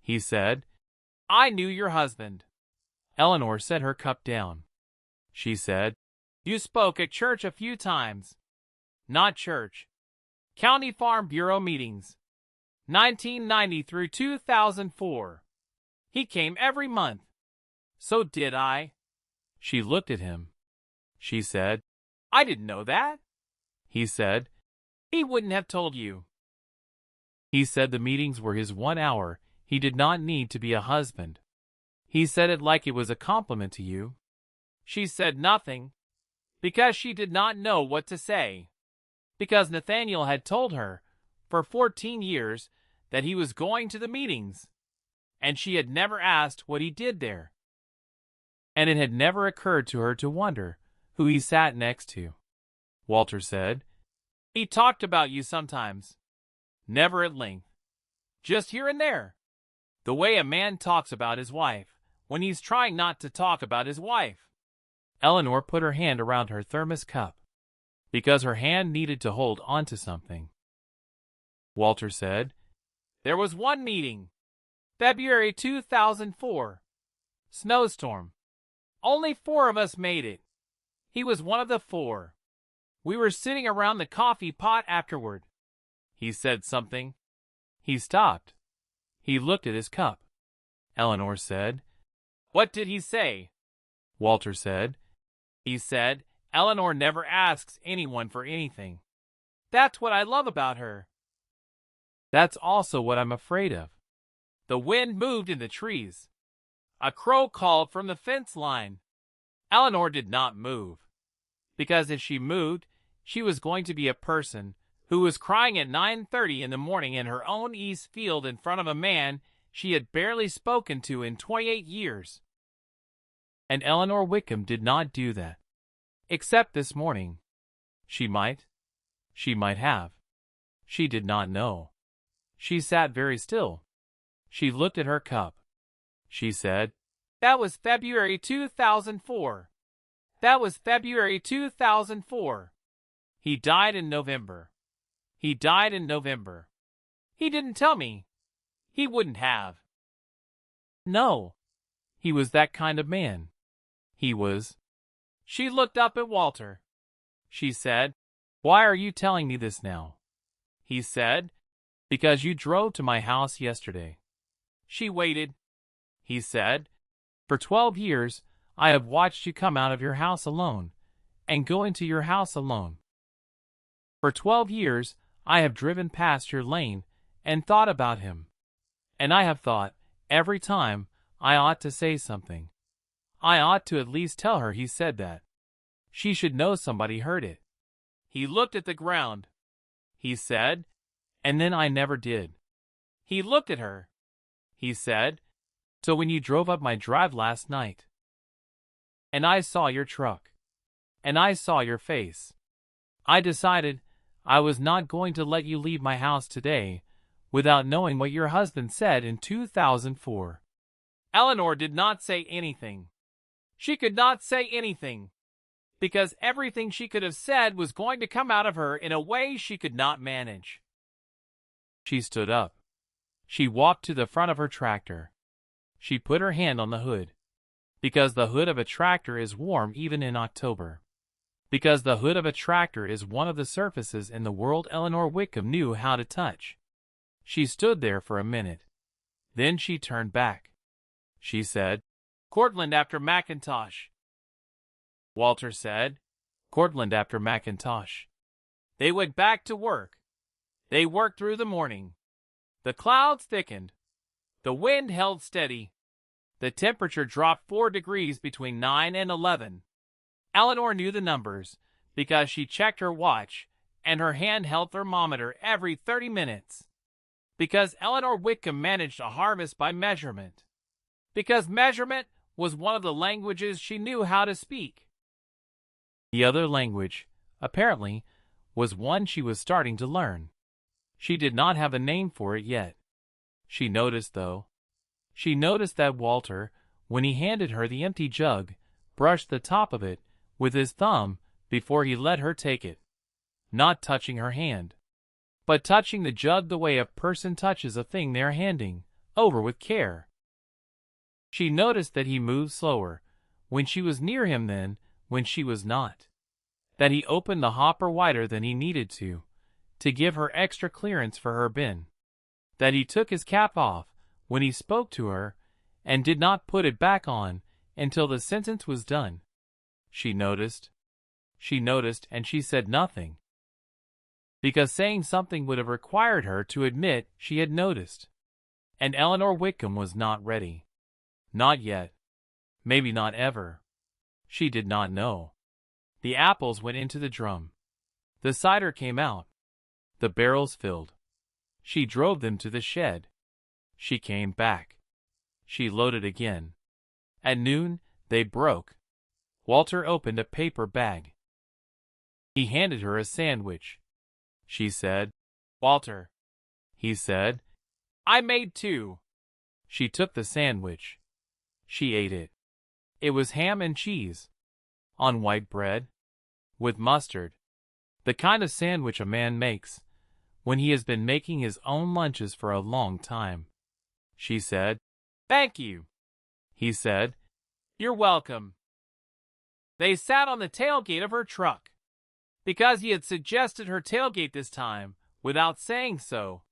He said, "I knew your husband." Eleanor set her cup down. She said, "You spoke at church a few times." "Not church. County Farm Bureau meetings. 1990 through 2004. He came every month." "So did I." She looked at him. She said, "I didn't know that." He said, "He wouldn't have told you." He said the meetings were his 1 hour. He did not need to be a husband. He said it like it was a compliment to you. She said nothing, because she did not know what to say. Because Nathaniel had told her, for 14 years, that he was going to the meetings, and she had never asked what he did there. And it had never occurred to her to wonder who he sat next to. Walter said, "He talked about you sometimes. Never at length. Just here and there. The way a man talks about his wife when he's trying not to talk about his wife." Eleanor put her hand around her thermos cup, because her hand needed to hold onto something. Walter said, "There was one meeting. February 2004. Snowstorm. Only 4 of us made it. He was one of the 4. We were sitting around the coffee pot afterward. He said something. He stopped. He looked at his cup. Eleanor said, "What did he say?" Walter said, "He said, Eleanor never asks anyone for anything. That's what I love about her. That's also what I'm afraid of." The wind moved in the trees. A crow called from the fence line. Eleanor did not move, because if she moved, she was going to be a person who was crying at 9:30 in the morning in her own east field in front of a man she had barely spoken to in 28 years. And Eleanor Whitcomb did not do that. Except this morning. She might. She might have. She did not know. She sat very still. She looked at her cup. She said, "That was February 2004. That was February 2004. He died in November. He died in November. He didn't tell me. He wouldn't have. No. He was that kind of man. He was." She looked up at Walter. She said, "Why are you telling me this now?" He said, "Because you drove to my house yesterday." She waited. He said, "For 12 years, I have watched you come out of your house alone, and go into your house alone. For 12 years, I have driven past your lane and thought about him. And I have thought, every time, I ought to say something. I ought to at least tell her he said that. She should know somebody heard it." He looked at the ground. He said, "And then I never did." He looked at her. He said, "So when you drove up my drive last night, and I saw your truck, and I saw your face, I decided I was not going to let you leave my house today without knowing what your husband said in 2004. Eleanor did not say anything. She could not say anything, because everything she could have said was going to come out of her in a way she could not manage. She stood up. She walked to the front of her tractor. She put her hand on the hood, because the hood of a tractor is warm even in October. Because the hood of a tractor is one of the surfaces in the world Eleanor Whitcomb knew how to touch. She stood there for a minute. Then she turned back. She said, "Cortland after MacIntosh." Walter said, "Cortland after MacIntosh." They went back to work. They worked through the morning. The clouds thickened. The wind held steady. The temperature dropped 4 degrees between 9 and 11. Eleanor knew the numbers because she checked her watch and her handheld thermometer every 30 minutes. Because Eleanor Whitcomb managed a harvest by measurement. Because measurement was one of the languages she knew how to speak. The other language, apparently, was one she was starting to learn. She did not have a name for it yet. She noticed, though. She noticed that Walter, when he handed her the empty jug, brushed the top of it with his thumb before he let her take it, not touching her hand, but touching the jug the way a person touches a thing they are handing over with care. She noticed that he moved slower when she was near him than when she was not, that he opened the hopper wider than he needed to give her extra clearance for her bin, that he took his cap off when he spoke to her and did not put it back on until the sentence was done. She noticed, and she said nothing, because saying something would have required her to admit she had noticed. And Eleanor Whitcomb was not ready. Not yet. Maybe not ever. She did not know. The apples went into the drum. The cider came out. The barrels filled. She drove them to the shed. She came back. She loaded again. At noon, they broke. Walter opened a paper bag. He handed her a sandwich. She said, "Walter." He said, "I made 2. She took the sandwich. She ate it. It was ham and cheese, on white bread, with mustard, the kind of sandwich a man makes when he has been making his own lunches for a long time. She said, "Thank you." He said, "You're welcome." They sat on the tailgate of her truck, because he had suggested her tailgate this time without saying so.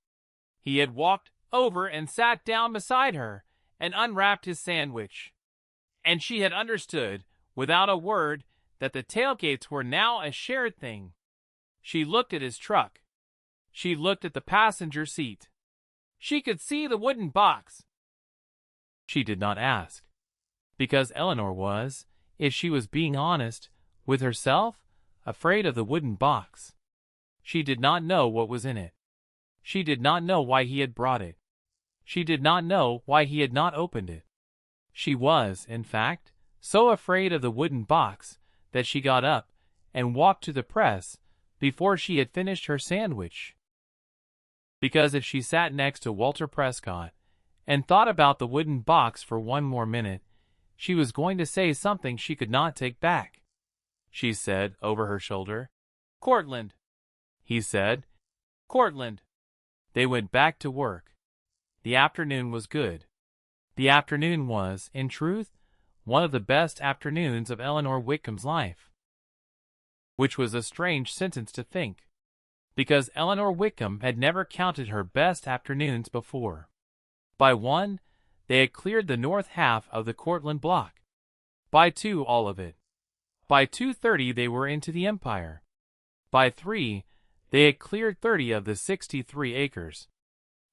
He had walked over and sat down beside her and unwrapped his sandwich, and she had understood without a word that the tailgates were now a shared thing. She looked at his truck. She looked at the passenger seat. She could see the wooden box. She did not ask, because Eleanor was, if she was being honest with herself, afraid of the wooden box. She did not know what was in it. She did not know why he had brought it. She did not know why he had not opened it. She was, in fact, so afraid of the wooden box that she got up and walked to the press before she had finished her sandwich. Because if she sat next to Walter Prescott and thought about the wooden box for one more minute, she was going to say something she could not take back. She said over her shoulder, "Cortland." He said, "Cortland." They went back to work. The afternoon was good. The afternoon was, in truth, one of the best afternoons of Eleanor Whitcomb's life. Which was a strange sentence to think, because Eleanor Whitcomb had never counted her best afternoons before. By 1, they had cleared the north half of the Cortland block. By 2, all of it. By 2:30 they were into the Empire. By 3, they had cleared 30 of the 63 acres.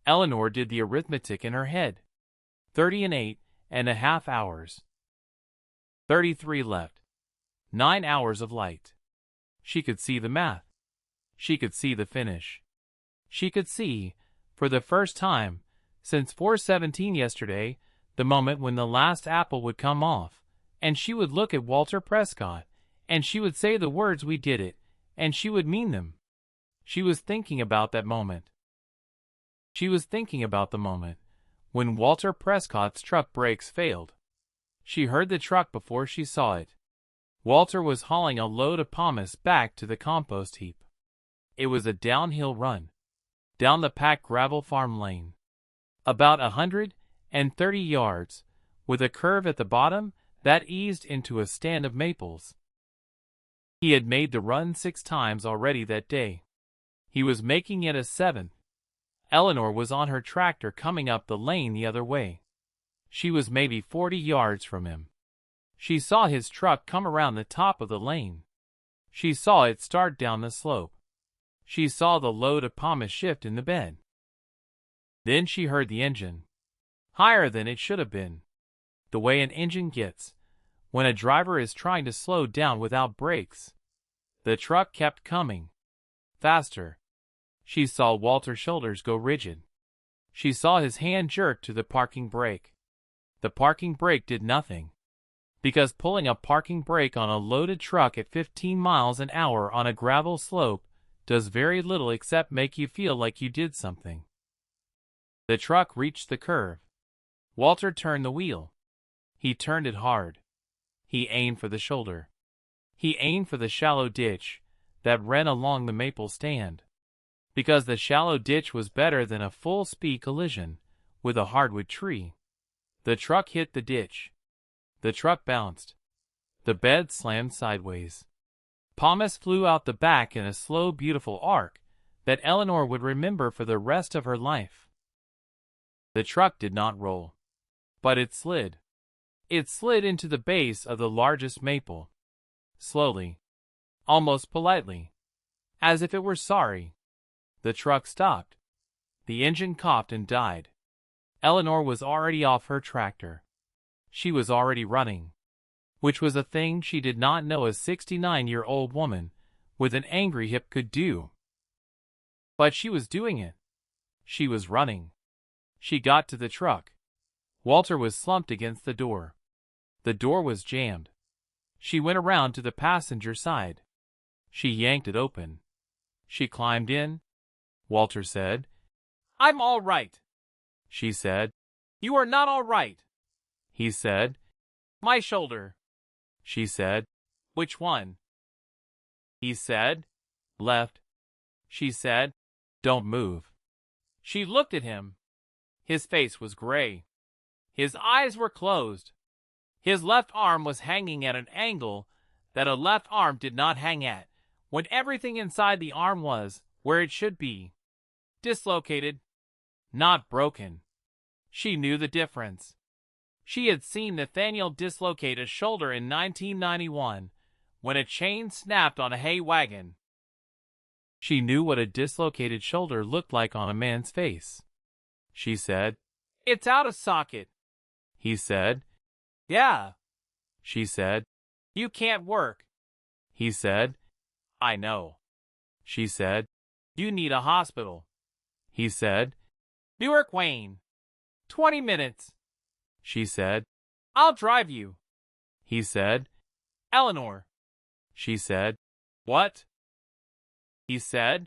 Eleanor did the arithmetic in her head. 30 in 8.5 hours. 33 left. 9 hours of light. She could see the math. She could see the finish. She could see, for the first time, since 4:17 yesterday, the moment when the last apple would come off, and she would look at Walter Prescott, and she would say the words "we did it," and she would mean them. She was thinking about that moment. She was thinking about the moment when Walter Prescott's truck brakes failed. She heard the truck before she saw it. Walter was hauling a load of pomace back to the compost heap. It was a downhill run, down the packed gravel farm lane. About 130 yards, with a curve at the bottom that eased into a stand of maples. He had made the run 6 times already that day. He was making it a 7th. Eleanor was on her tractor coming up the lane the other way. She was maybe 40 yards from him. She saw his truck come around the top of the lane. She saw it start down the slope. She saw the load of pomace shift in the bed. Then she heard the engine. Higher than it should have been. The way an engine gets when a driver is trying to slow down without brakes. The truck kept coming. Faster. She saw Walter's shoulders go rigid. She saw his hand jerk to the parking brake. The parking brake did nothing. Because pulling a parking brake on a loaded truck at 15 miles an hour on a gravel slope does very little except make you feel like you did something. The truck reached the curve. Walter turned the wheel. He turned it hard. He aimed for the shoulder. He aimed for the shallow ditch that ran along the maple stand. Because the shallow ditch was better than a full-speed collision with a hardwood tree. The truck hit the ditch. The truck bounced. The bed slammed sideways. Pomace flew out the back in a slow, beautiful arc that Eleanor would remember for the rest of her life. The truck did not roll, but it slid. It slid into the base of the largest maple. Slowly, almost politely, as if it were sorry. The truck stopped. The engine coughed and died. Eleanor was already off her tractor. She was already running, which was a thing she did not know a 69-year-old woman with an angry hip could do. But she was doing it. She was running. She got to the truck. Walter was slumped against the door. The door was jammed. She went around to the passenger side. She yanked it open. She climbed in. Walter said, "I'm all right." She said, "You are not all right." He said, "My shoulder." She said, "Which one?" He said, "Left." She said, "Don't move." She looked at him. His face was gray. His eyes were closed. His left arm was hanging at an angle that a left arm did not hang at, when everything inside the arm was where it should be. Dislocated, not broken. She knew the difference. She had seen Nathaniel dislocate a shoulder in 1991 when a chain snapped on a hay wagon. She knew what a dislocated shoulder looked like on a man's face. She said, "It's out of socket." He said, "Yeah." She said, "You can't work." He said, "I know." She said, "You need a hospital." He said, "Newark Wayne." 20 minutes, she said. I'll drive you, he said. Eleanor, she said. What? He said.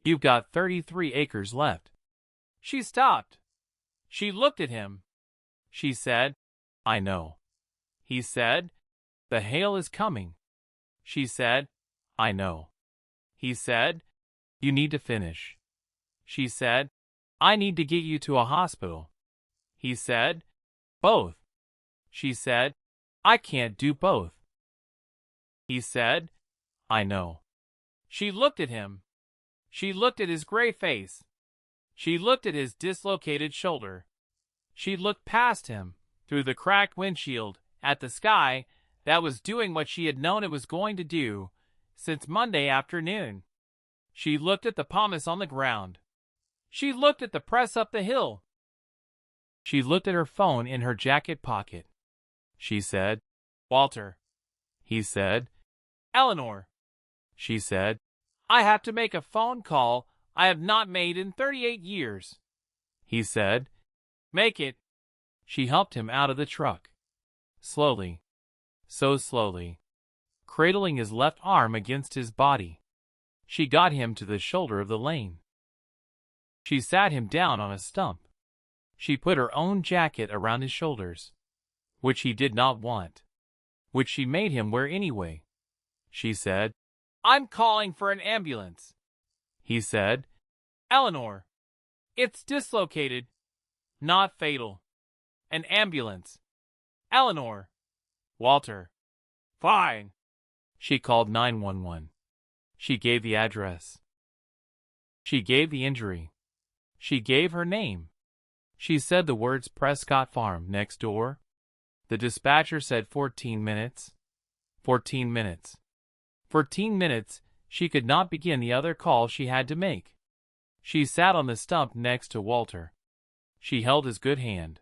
You've got 33 acres left. She stopped. She looked at him. She said, I know. He said, the hail is coming. She said, I know. He said, you need to finish. She said, I need to get you to a hospital. He said, both. She said, I can't do both. He said, I know. She looked at him. She looked at his gray face. She looked at his dislocated shoulder. She looked past him, through the cracked windshield, at the sky that was doing what she had known it was going to do since Monday afternoon. She looked at the pumice on the ground. She looked at the press up the hill. She looked at her phone in her jacket pocket. She said, Walter. He said, Eleanor. She said, I have to make a phone call I have not made in 38 years. He said, make it. She helped him out of the truck. Slowly, so slowly, cradling his left arm against his body. She got him to the shoulder of the lane. She sat him down on a stump. She put her own jacket around his shoulders, which he did not want, which she made him wear anyway. She said, I'm calling for an ambulance. He said, Eleanor, it's dislocated, not fatal. An ambulance. Eleanor. Walter. Fine. She called 911. She gave the address. She gave the injury. She gave her name. She said the words Prescott Farm next door. The dispatcher said 14 minutes. 14 minutes. 14 minutes, she could not begin the other call she had to make. She sat on the stump next to Walter. She held his good hand.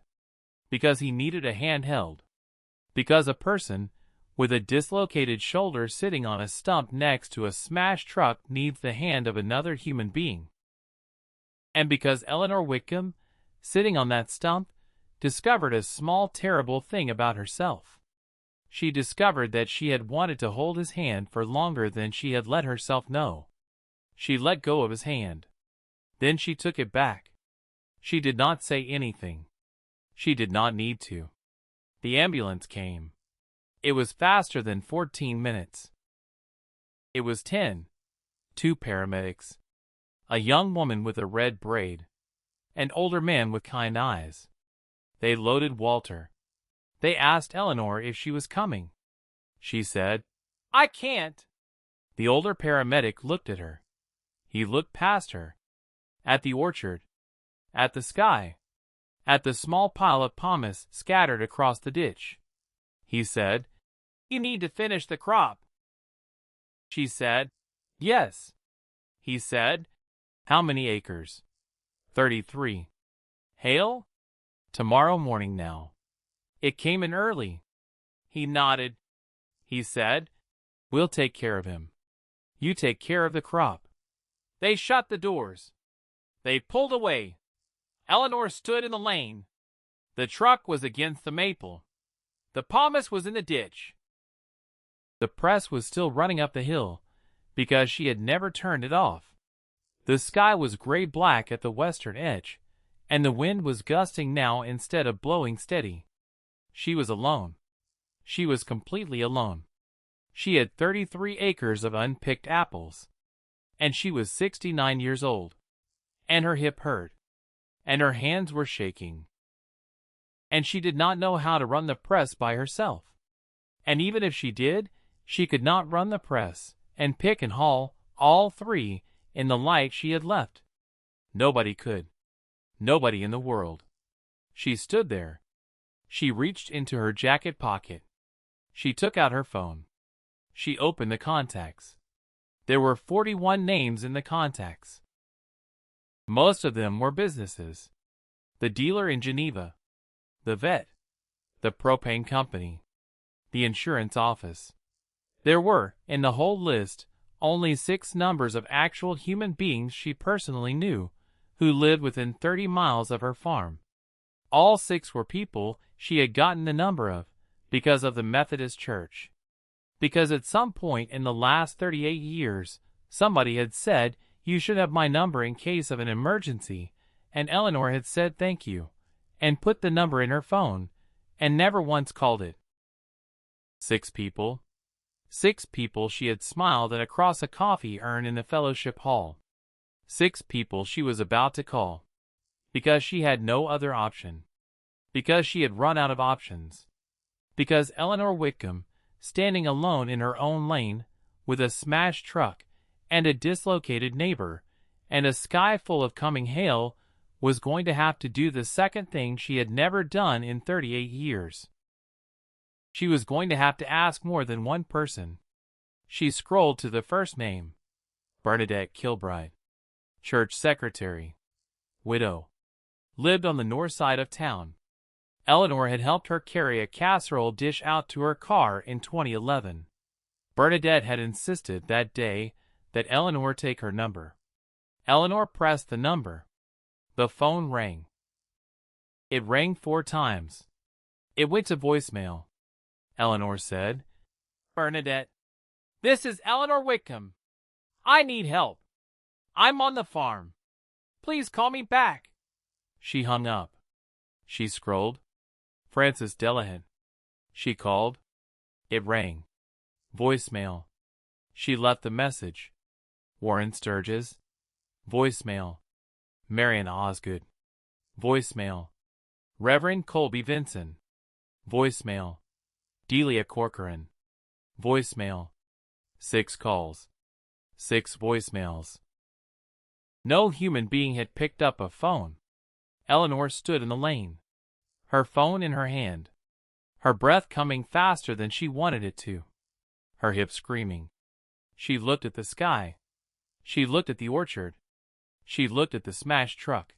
Because he needed a hand held. Because a person with a dislocated shoulder sitting on a stump next to a smashed truck needs the hand of another human being. And because Eleanor Whitcomb, sitting on that stump, discovered a small terrible thing about herself. She discovered that she had wanted to hold his hand for longer than she had let herself know. She let go of his hand. Then she took it back. She did not say anything. She did not need to. The ambulance came. It was faster than 14 minutes. It was 10. 2 paramedics. A young woman with a red braid. An older man with kind eyes. They loaded Walter. They asked Eleanor if she was coming. She said, I can't. The older paramedic looked at her. He looked past her. At the orchard. At the sky. At the small pile of pumice scattered across the ditch. He said, You need to finish the crop. She said, Yes. He said, How many acres? 33. Hail? Tomorrow morning now. It came in early. He nodded. He said, We'll take care of him. You take care of the crop. They shut the doors. They pulled away. Eleanor stood in the lane. The truck was against the maple. The pumice was in the ditch. The press was still running up the hill, because she had never turned it off. The sky was gray-black at the western edge, and the wind was gusting now instead of blowing steady. She was alone. She was completely alone. She had 33 acres of unpicked apples. And she was 69 years old. And her hip hurt. And her hands were shaking. And she did not know how to run the press by herself. And even if she did, she could not run the press and pick and haul all 3 in the light she had left. Nobody could. Nobody in the world. She stood there. She reached into her jacket pocket. She took out her phone. She opened the contacts. There were 41 names in the contacts. Most of them were businesses. The dealer in Geneva. The vet. The propane company. The insurance office. There were, in the whole list, only 6 numbers of actual human beings she personally knew, who lived within 30 miles of her farm. All 6 were people she had gotten the number of because of the Methodist Church. Because at some point in the last 38 years, somebody had said, "You should have my number in case of an emergency," and Eleanor had said thank you, and put the number in her phone, and never once called it. 6 people. 6 people she had smiled at across a coffee urn in the fellowship hall. 6 people she was about to call. Because she had no other option. Because she had run out of options. Because Eleanor Whitcomb, standing alone in her own lane, with a smashed truck, and a dislocated neighbor, and a sky full of coming hail, was going to have to do the second thing she had never done in 38 years. She was going to have to ask more than one person. She scrolled to the first name. Bernadette Kilbride. Church secretary. Widow. Lived on the north side of town. Eleanor had helped her carry a casserole dish out to her car in 2011. Bernadette had insisted that day that Eleanor take her number. Eleanor pressed the number. The phone rang. It rang 4 times. It went to voicemail. Eleanor said, "Bernadette, this is Eleanor Whitcomb. I need help. I'm on the farm. Please call me back." She hung up. She scrolled. Francis Delahan. She called. It rang. Voicemail. She left the message. Warren Sturgis. Voicemail. Marion Osgood. Voicemail. Reverend Colby Vinson. Voicemail. Delia Corcoran. Voicemail. 6 calls. 6 voicemails. No human being had picked up a phone. Eleanor stood in the lane, her phone in her hand, her breath coming faster than she wanted it to, her hips screaming. She looked at the sky. She looked at the orchard. She looked at the smashed truck.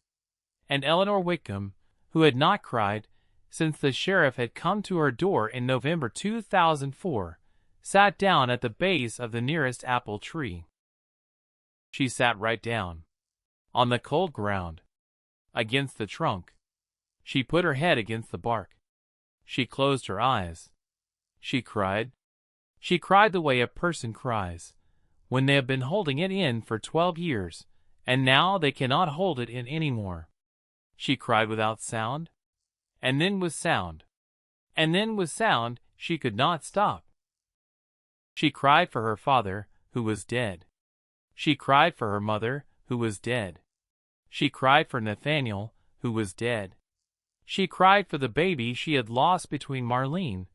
And Eleanor Whitcomb, who had not cried since the sheriff had come to her door in November 2004, sat down at the base of the nearest apple tree. She sat right down, on the cold ground, against the trunk. She put her head against the bark. She closed her eyes. She cried. She cried the way a person cries, when they have been holding it in for 12 years, and now they cannot hold it in any more. She cried without sound, and then with sound, and then with sound she could not stop. She cried for her father, who was dead. She cried for her mother, who was dead. She cried for Nathaniel, who was dead. She cried for the baby she had lost between Marlene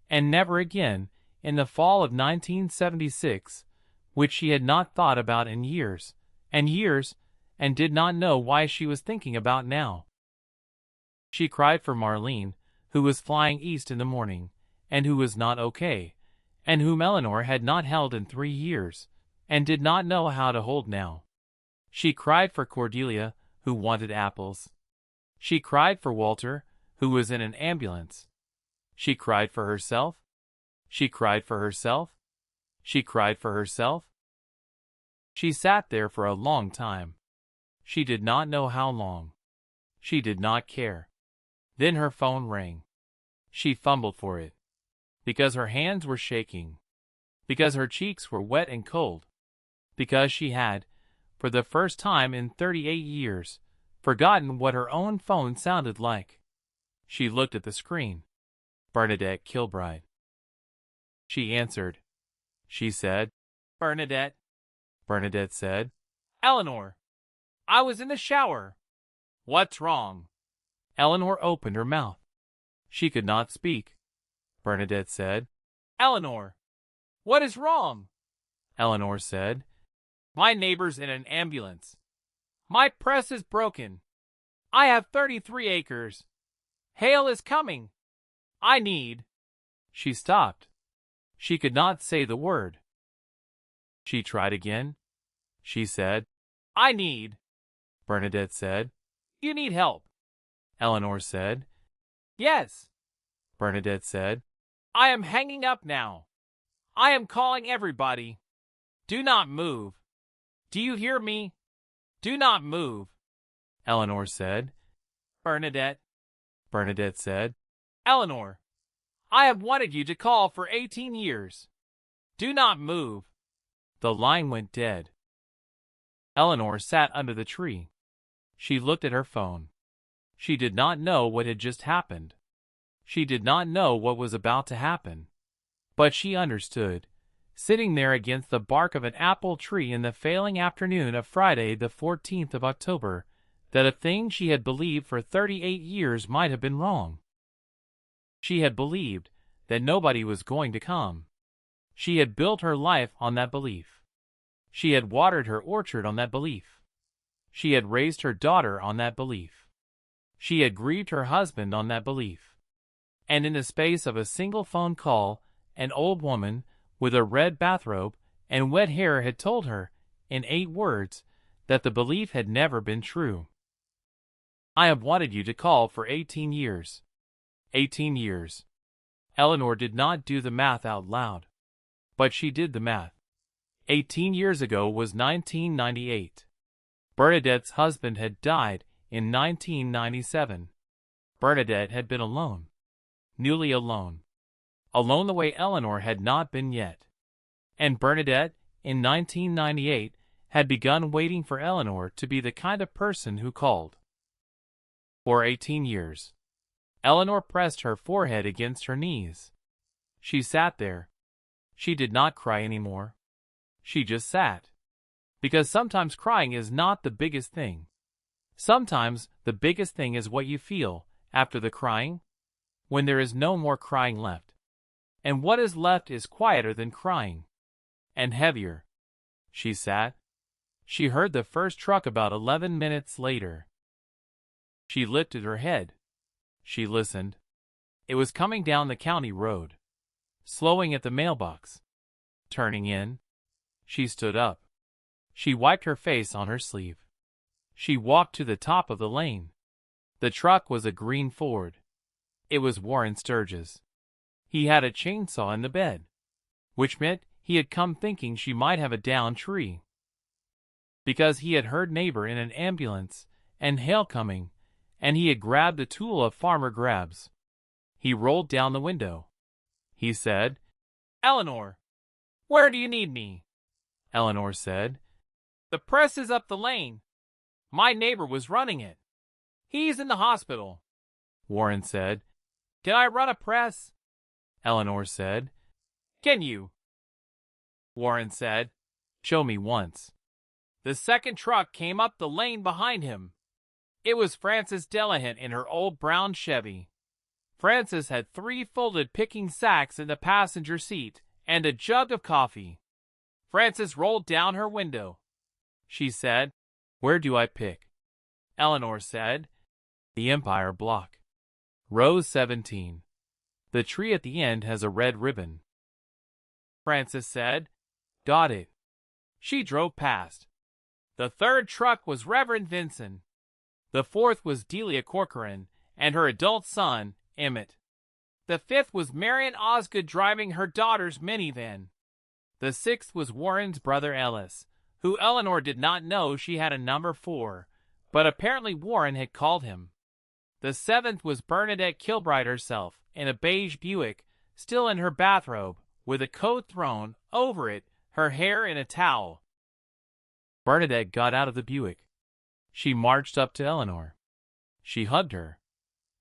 and Never Again in the fall of 1976, which she had not thought about in years, and did not know why she was thinking about now. She cried for Marlene, who was flying east in the morning, and who was not okay, and whom Eleanor had not held in 3 years, and did not know how to hold now. She cried for Cordelia, who wanted apples. She cried for Walter, who was in an ambulance. She cried for herself. She cried for herself. She cried for herself. She sat there for a long time. She did not know how long. She did not care. Then her phone rang. She fumbled for it, because her hands were shaking, because her cheeks were wet and cold, because she had, for the first time in 38 years, forgotten what her own phone sounded like. She looked at the screen. Bernadette Kilbride. She answered. She said, "Bernadette." Bernadette said, "Eleanor, I was in the shower." "What's wrong?" Eleanor opened her mouth. She could not speak. Bernadette said, "Eleanor, what is wrong?" Eleanor said, "My neighbor's in an ambulance. My press is broken. I have 33 acres. Hail is coming. I need." She stopped. She could not say the word. She tried again. She said, "I need." Bernadette said, "You need help." Eleanor said, "Yes." Bernadette said, "I am hanging up now. I am calling everybody. Do not move. Do you hear me? Do not move." Eleanor said, "Bernadette, Bernadette said. "Eleanor, I have wanted you to call for 18 years. Do not move." The line went dead. Eleanor sat under the tree. She looked at her phone. She did not know what had just happened. She did not know what was about to happen. But she understood, sitting there against the bark of an apple tree in the failing afternoon of Friday the 14th of October, that a thing she had believed for 38 years might have been wrong. She had believed that nobody was going to come. She had built her life on that belief. She had watered her orchard on that belief. She had raised her daughter on that belief. She had grieved her husband on that belief. And in the space of a single phone call, an old woman with a red bathrobe and wet hair had told her, in 8 words, that the belief had never been true. "I have wanted you to call for 18 years. 18 years. Eleanor did not do the math out loud. But she did the math. 18 years ago was 1998. Bernadette's husband had died in 1997. Bernadette had been alone. Newly alone. Alone the way Eleanor had not been yet. And Bernadette, in 1998, had begun waiting for Eleanor to be the kind of person who called. For 18 years. Eleanor pressed her forehead against her knees. She sat there. She did not cry anymore. She just sat. Because sometimes crying is not the biggest thing. Sometimes the biggest thing is what you feel after the crying, when there is no more crying left. And what is left is quieter than crying. And heavier. She sat. She heard the first truck about 11 minutes later. She lifted her head. She listened. It was coming down the county road. Slowing at the mailbox. Turning in. She stood up. She wiped her face on her sleeve. She walked to the top of the lane. The truck was a green Ford. It was Warren Sturgis. He had a chainsaw in the bed, which meant he had come thinking she might have a downed tree. Because he had heard neighbor in an ambulance and hail coming, and he had grabbed the tool a farmer grabs. He rolled down the window. He said, "Eleanor, where do you need me?" Eleanor said, "The press is up the lane. My neighbor was running it. He's in the hospital." Warren said, "Did I run a press?" Eleanor said, "Can you?" Warren said, "Show me once." The second truck came up the lane behind him. It was Frances Delahunt in her old brown Chevy. Frances had 3 folded picking sacks in the passenger seat and a jug of coffee. Frances rolled down her window. She said, "Where do I pick?" Eleanor said, "The Empire Block. Row 17. The tree at the end has a red ribbon." Frances said, "Got it." She drove past. The third truck was Reverend Vinson. The fourth was Delia Corcoran and her adult son, Emmett. The fifth was Marion Osgood driving her daughter's minivan. The sixth was Warren's brother Ellis, who Eleanor did not know she had a number 4, but apparently Warren had called him. The seventh was Bernadette Kilbride herself, in a beige Buick, still in her bathrobe, with a coat thrown over it, her hair in a towel. Bernadette got out of the Buick. She marched up to Eleanor. She hugged her.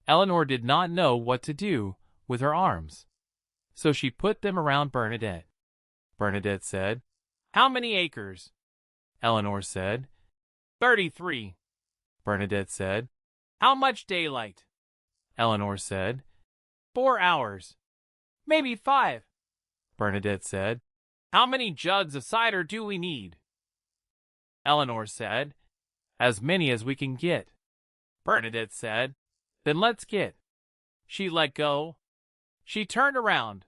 Eleanor did not know what to do with her arms, so she put them around Bernadette. Bernadette said, "How many acres?" Eleanor said, 33. Bernadette said, "How much daylight?" Eleanor said, 4 hours. "Maybe 5. Bernadette said, "How many jugs of cider do we need?" Eleanor said, "As many as we can get." Bernadette said, "Then let's get." She let go. She turned around.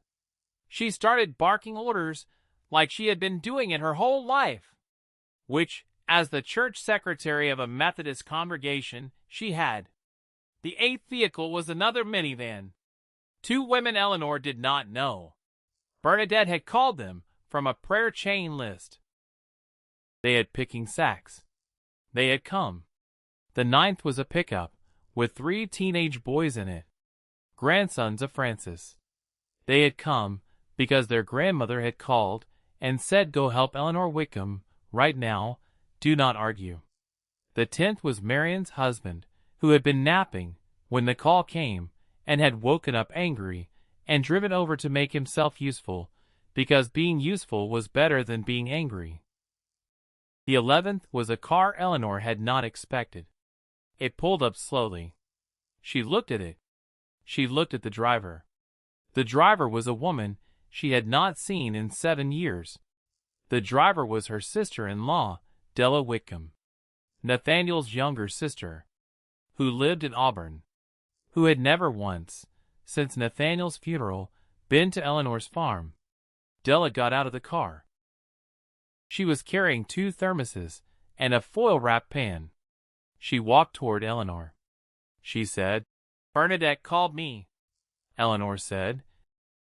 She started barking orders like she had been doing it her whole life, which, as the church secretary of a Methodist congregation, she had. The 8th vehicle was another minivan. 2 women Eleanor did not know. Bernadette had called them from a prayer chain list. They had picking sacks. They had come. The 9th was a pickup with 3 teenage boys in it, grandsons of Francis. They had come because their grandmother had called and said, "Go help Eleanor Whitcomb right now, do not argue." The 10th was Marion's husband, who had been napping when the call came and had woken up angry and driven over to make himself useful, because being useful was better than being angry. The 11th was a car Eleanor had not expected. It pulled up slowly. She looked at it. She looked at the driver. The driver was a woman she had not seen in 7 years. The driver was her sister-in-law, Della Whitcomb, Nathaniel's younger sister, who lived in Auburn, who had never once, since Nathaniel's funeral, been to Eleanor's farm. Della got out of the car. She was carrying 2 thermoses and a foil-wrapped pan. She walked toward Eleanor. She said, "Bernadette called me." Eleanor said,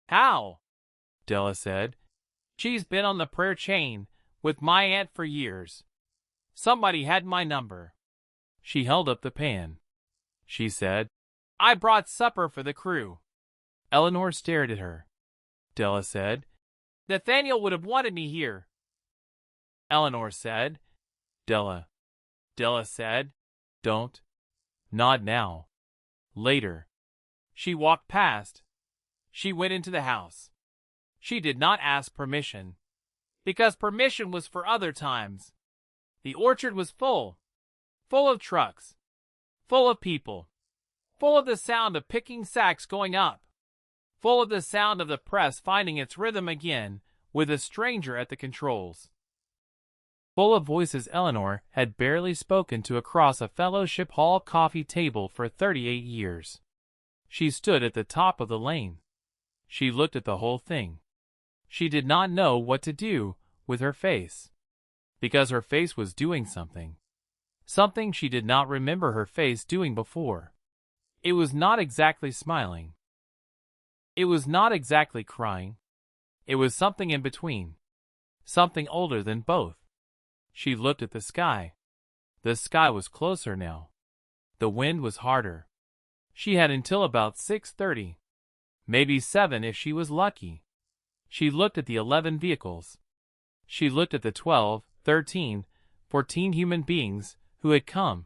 "How?" Della said, "She's been on the prayer chain with my aunt for years. Somebody had my number." She held up the pan. She said, "I brought supper for the crew." Eleanor stared at her. Della said, "Nathaniel would have wanted me here." Eleanor said, "Della." Della said, "Don't. Not now. Later." She walked past. She went into the house. She did not ask permission, because permission was for other times. The orchard was full of trucks, full of people, full of the sound of picking sacks going up, full of the sound of the press finding its rhythm again with a stranger at the controls, full of voices Eleanor had barely spoken to across a fellowship hall coffee table for 38 years. She stood at the top of the lane. She looked at the whole thing. She did not know what to do with her face, because her face was doing something she did not remember her face doing before. It was not exactly smiling. It was not exactly crying. It was something in between, something older than both. She looked at the sky. The sky was closer now. The wind was harder. She had until about 6:30, maybe 7 if she was lucky. She looked at the 11 vehicles. She looked at the 12, 13, 14 human beings who had come.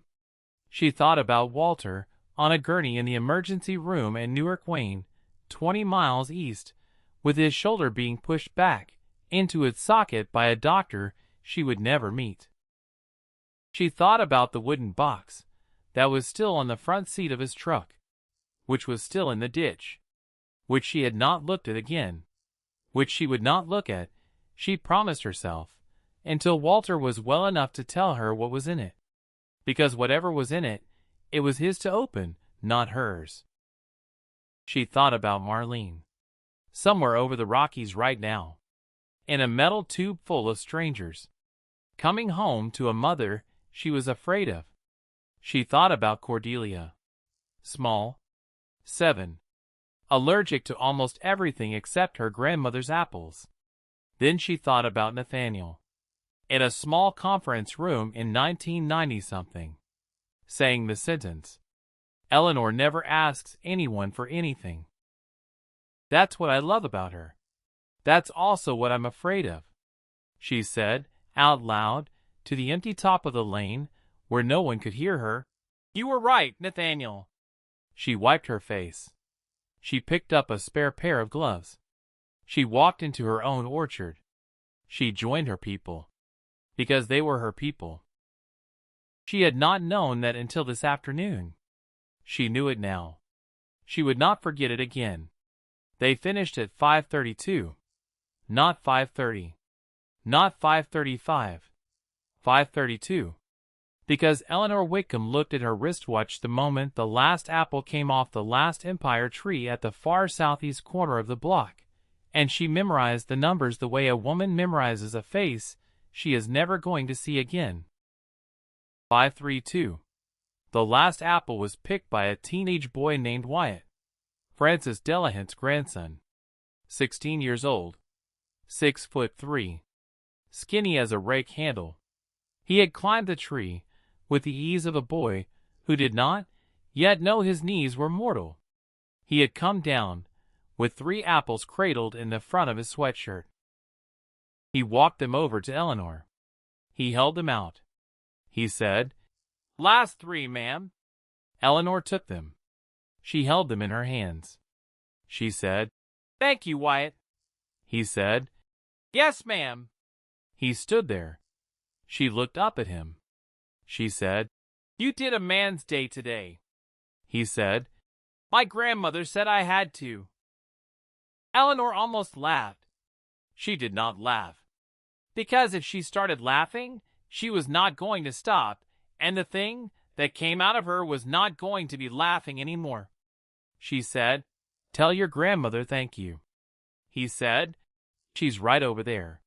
She thought about Walter on a gurney in the emergency room at Newark Wayne, 20 miles east, with his shoulder being pushed back into its socket by a doctor she would never meet. She thought about the wooden box that was still on the front seat of his truck, which was still in the ditch, which she had not looked at again, which she would not look at, she promised herself, until Walter was well enough to tell her what was in it. Because whatever was in it, it was his to open, not hers. She thought about Marlene, somewhere over the Rockies right now, in a metal tube full of strangers, coming home to a mother she was afraid of. She thought about Cordelia, small, 7, allergic to almost everything except her grandmother's apples. Then she thought about Nathaniel, in a small conference room in 1990-something, saying the sentence, "Eleanor never asks anyone for anything." "That's what I love about her. That's also what I'm afraid of," she said, out loud, to the empty top of the lane, where no one could hear her. "You were right, Nathaniel." She wiped her face. She picked up a spare pair of gloves. She walked into her own orchard. She joined her people, because they were her people. She had not known that until this afternoon. She knew it now. She would not forget it again. They finished at 5:32. Not 5:30. Not 5:35. 5:32. Because Eleanor Whitcomb looked at her wristwatch the moment the last apple came off the last empire tree at the far southeast corner of the block, and she memorized the numbers the way a woman memorizes a face she is never going to see again. 5:32. The last apple was picked by a teenage boy named Wyatt, Francis Delahant's grandson, 16 years old, 6'3", skinny as a rake handle. He had climbed the tree with the ease of a boy who did not Yet no, his knees were mortal. He had come down, with 3 apples cradled in the front of his sweatshirt. He walked them over to Eleanor. He held them out. He said, "Last 3, ma'am." Eleanor took them. She held them in her hands. She said, "Thank you, Wyatt." He said, "Yes, ma'am." He stood there. She looked up at him. She said, "You did a man's day today." He said, "My grandmother said I had to." Eleanor almost laughed. She did not laugh, because if she started laughing, she was not going to stop, and the thing that came out of her was not going to be laughing anymore. She said, "Tell your grandmother thank you." He said, "She's right over there."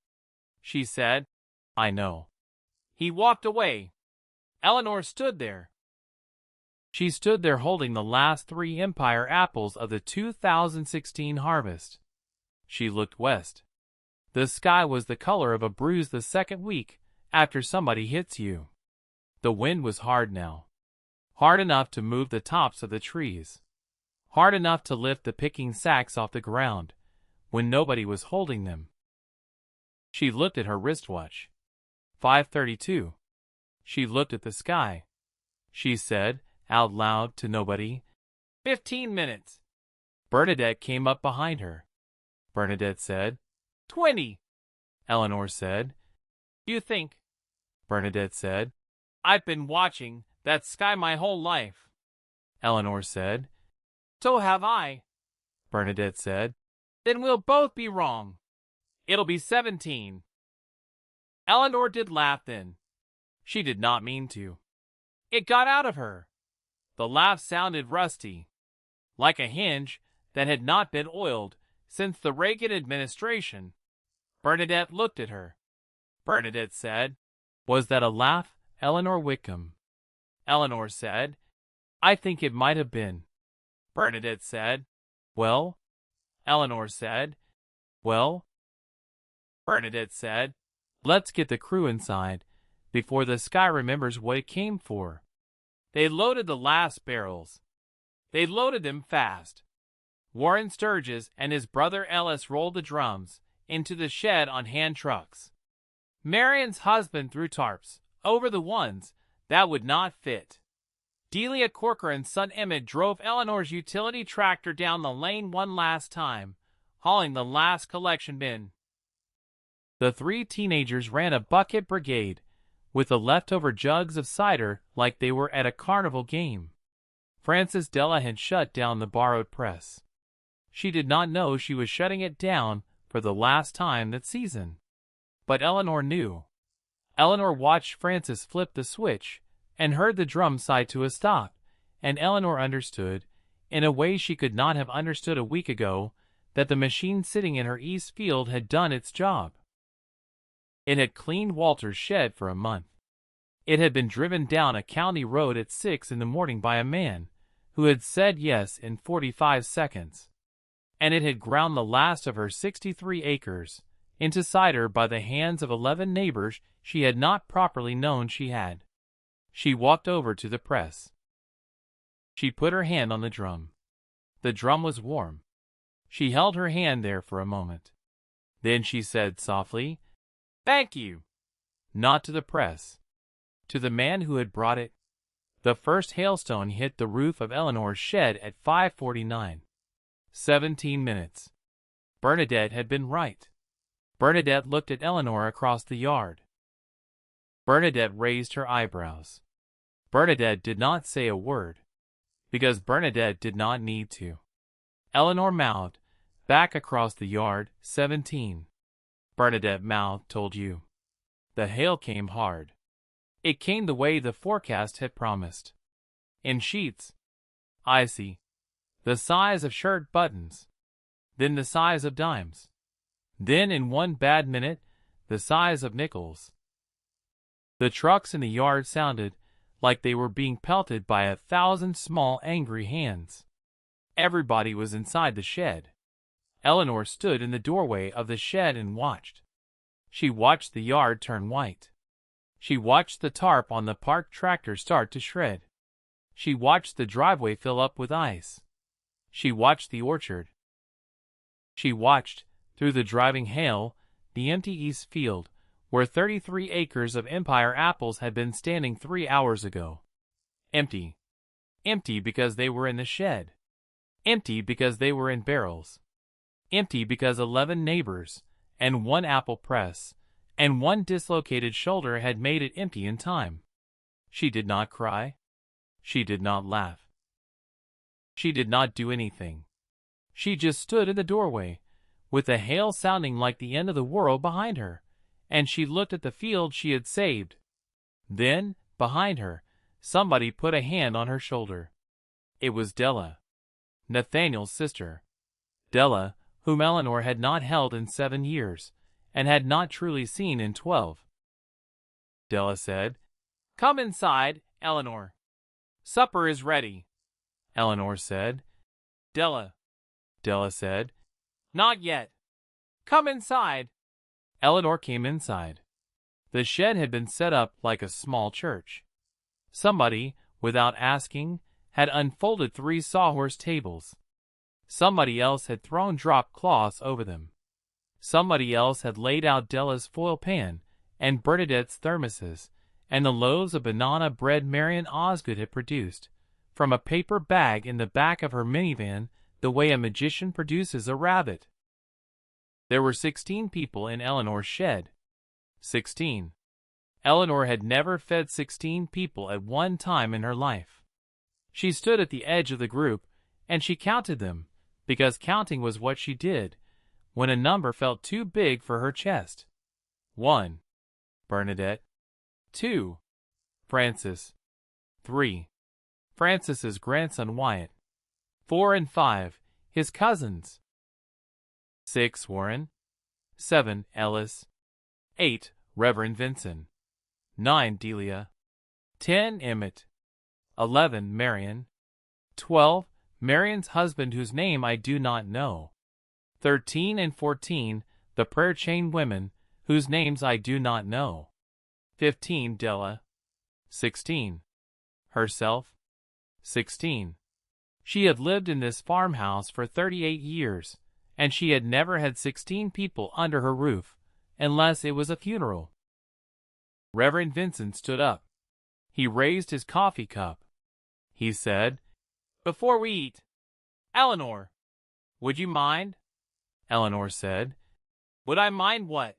She said, "I know." He walked away. Eleanor stood there. She stood there holding the last 3 Empire apples of the 2016 harvest. She looked west. The sky was the color of a bruise the second week after somebody hits you. The wind was hard now. Hard enough to move the tops of the trees. Hard enough to lift the picking sacks off the ground when nobody was holding them. She looked at her wristwatch. 5:32. She looked at the sky. She said, out loud to nobody, 15 minutes. Bernadette came up behind her. Bernadette said, 20. Eleanor said, "You think?" Bernadette said, "I've been watching that sky my whole life." Eleanor said, "So have I." Bernadette said, "Then we'll both be wrong. It'll be 17. Eleanor did laugh then. She did not mean to. It got out of her. The laugh sounded rusty, like a hinge that had not been oiled since the Reagan administration. Bernadette looked at her. Bernadette said, "Was that a laugh, Eleanor Whitcomb?" Eleanor said, "I think it might have been." Bernadette said, "Well?" Eleanor said, "Well?" Bernadette said, "Let's get the crew inside before the sky remembers what it came for." They loaded the last barrels. They loaded them fast. Warren Sturgis and his brother Ellis rolled the drums into the shed on hand trucks. Marion's husband threw tarps over the ones that would not fit. Delia Corcoran's son Emmett drove Eleanor's utility tractor down the lane one last time, hauling the last collection bin. The 3 teenagers ran a bucket brigade with the leftover jugs of cider like they were at a carnival game. Frances Della had shut down the borrowed press. She did not know she was shutting it down for the last time that season. But Eleanor knew. Eleanor watched Frances flip the switch and heard the drum sigh to a stop, and Eleanor understood, in a way she could not have understood a week ago, that the machine sitting in her east field had done its job. It had cleaned Walter's shed for a month. It had been driven down a county road at 6 in the morning by a man who had said yes in 45 seconds. And it had ground the last of her 63 acres into cider by the hands of 11 neighbors she had not properly known she had. She walked over to the press. She put her hand on the drum. The drum was warm. She held her hand there for a moment. Then she said softly, "Thank you." Not to the press. To the man who had brought it. The first hailstone hit the roof of Eleanor's shed at 5:49. 17 minutes. Bernadette had been right. Bernadette looked at Eleanor across the yard. Bernadette raised her eyebrows. Bernadette did not say a word, because Bernadette did not need to. Eleanor mouthed, back across the yard, 17. Bernadette mouthed, told you. The hail came hard. It came the way the forecast had promised. In sheets. Icy. The size of shirt buttons. Then the size of dimes. Then in one bad minute, the size of nickels. The trucks in the yard sounded like they were being pelted by 1,000 small angry hands. Everybody was inside the shed. Eleanor stood in the doorway of the shed and watched. She watched the yard turn white. She watched the tarp on the parked tractor start to shred. She watched the driveway fill up with ice. She watched the orchard. She watched, through the driving hail, the empty east field, where 33 acres of Empire apples had been standing 3 hours ago. Empty. Empty because they were in the shed. Empty because they were in barrels. Empty because 11 neighbors, and 1 apple press, and 1 dislocated shoulder had made it empty in time. She did not cry. She did not laugh. She did not do anything. She just stood in the doorway, with the hail sounding like the end of the world behind her, and she looked at the field she had saved. Then, behind her, somebody put a hand on her shoulder. It was Della, Nathaniel's sister. Della, whom Eleanor had not held in 7 years, and had not truly seen in 12. Della said, "Come inside, Eleanor. Supper is ready." Eleanor said, "Della." Della said, "Not yet. Come inside." Eleanor came inside. The shed had been set up like a small church. Somebody, without asking, had unfolded 3 sawhorse tables. Somebody else had thrown drop cloths over them. Somebody else had laid out Della's foil pan and Bernadette's thermoses, and the loaves of banana bread Marion Osgood had produced, from a paper bag in the back of her minivan, the way a magician produces a rabbit. There were 16 people in Eleanor's shed. 16. Eleanor had never fed 16 people at one time in her life. She stood at the edge of the group, and she counted them, because counting was what she did, when a number felt too big for her chest. 1. Bernadette. 2. Francis. 3. Francis's grandson Wyatt. 4 and 5, his cousins. 6. Warren. 7. Ellis. 8. Reverend Vincent. 9. Delia. 10. Emmett. 11. Marion. 12. Marion's husband whose name I do not know. 13 and 14. The prayer chain women, whose names I do not know. 15. Della. 16. Herself. 16. She had lived in this farmhouse for 38 years, and she had never had 16 people under her roof, unless it was a funeral. Reverend Vincent stood up. He raised his coffee cup. He said, "Before we eat, Eleanor, would you mind?" Eleanor said, "Would I mind what?"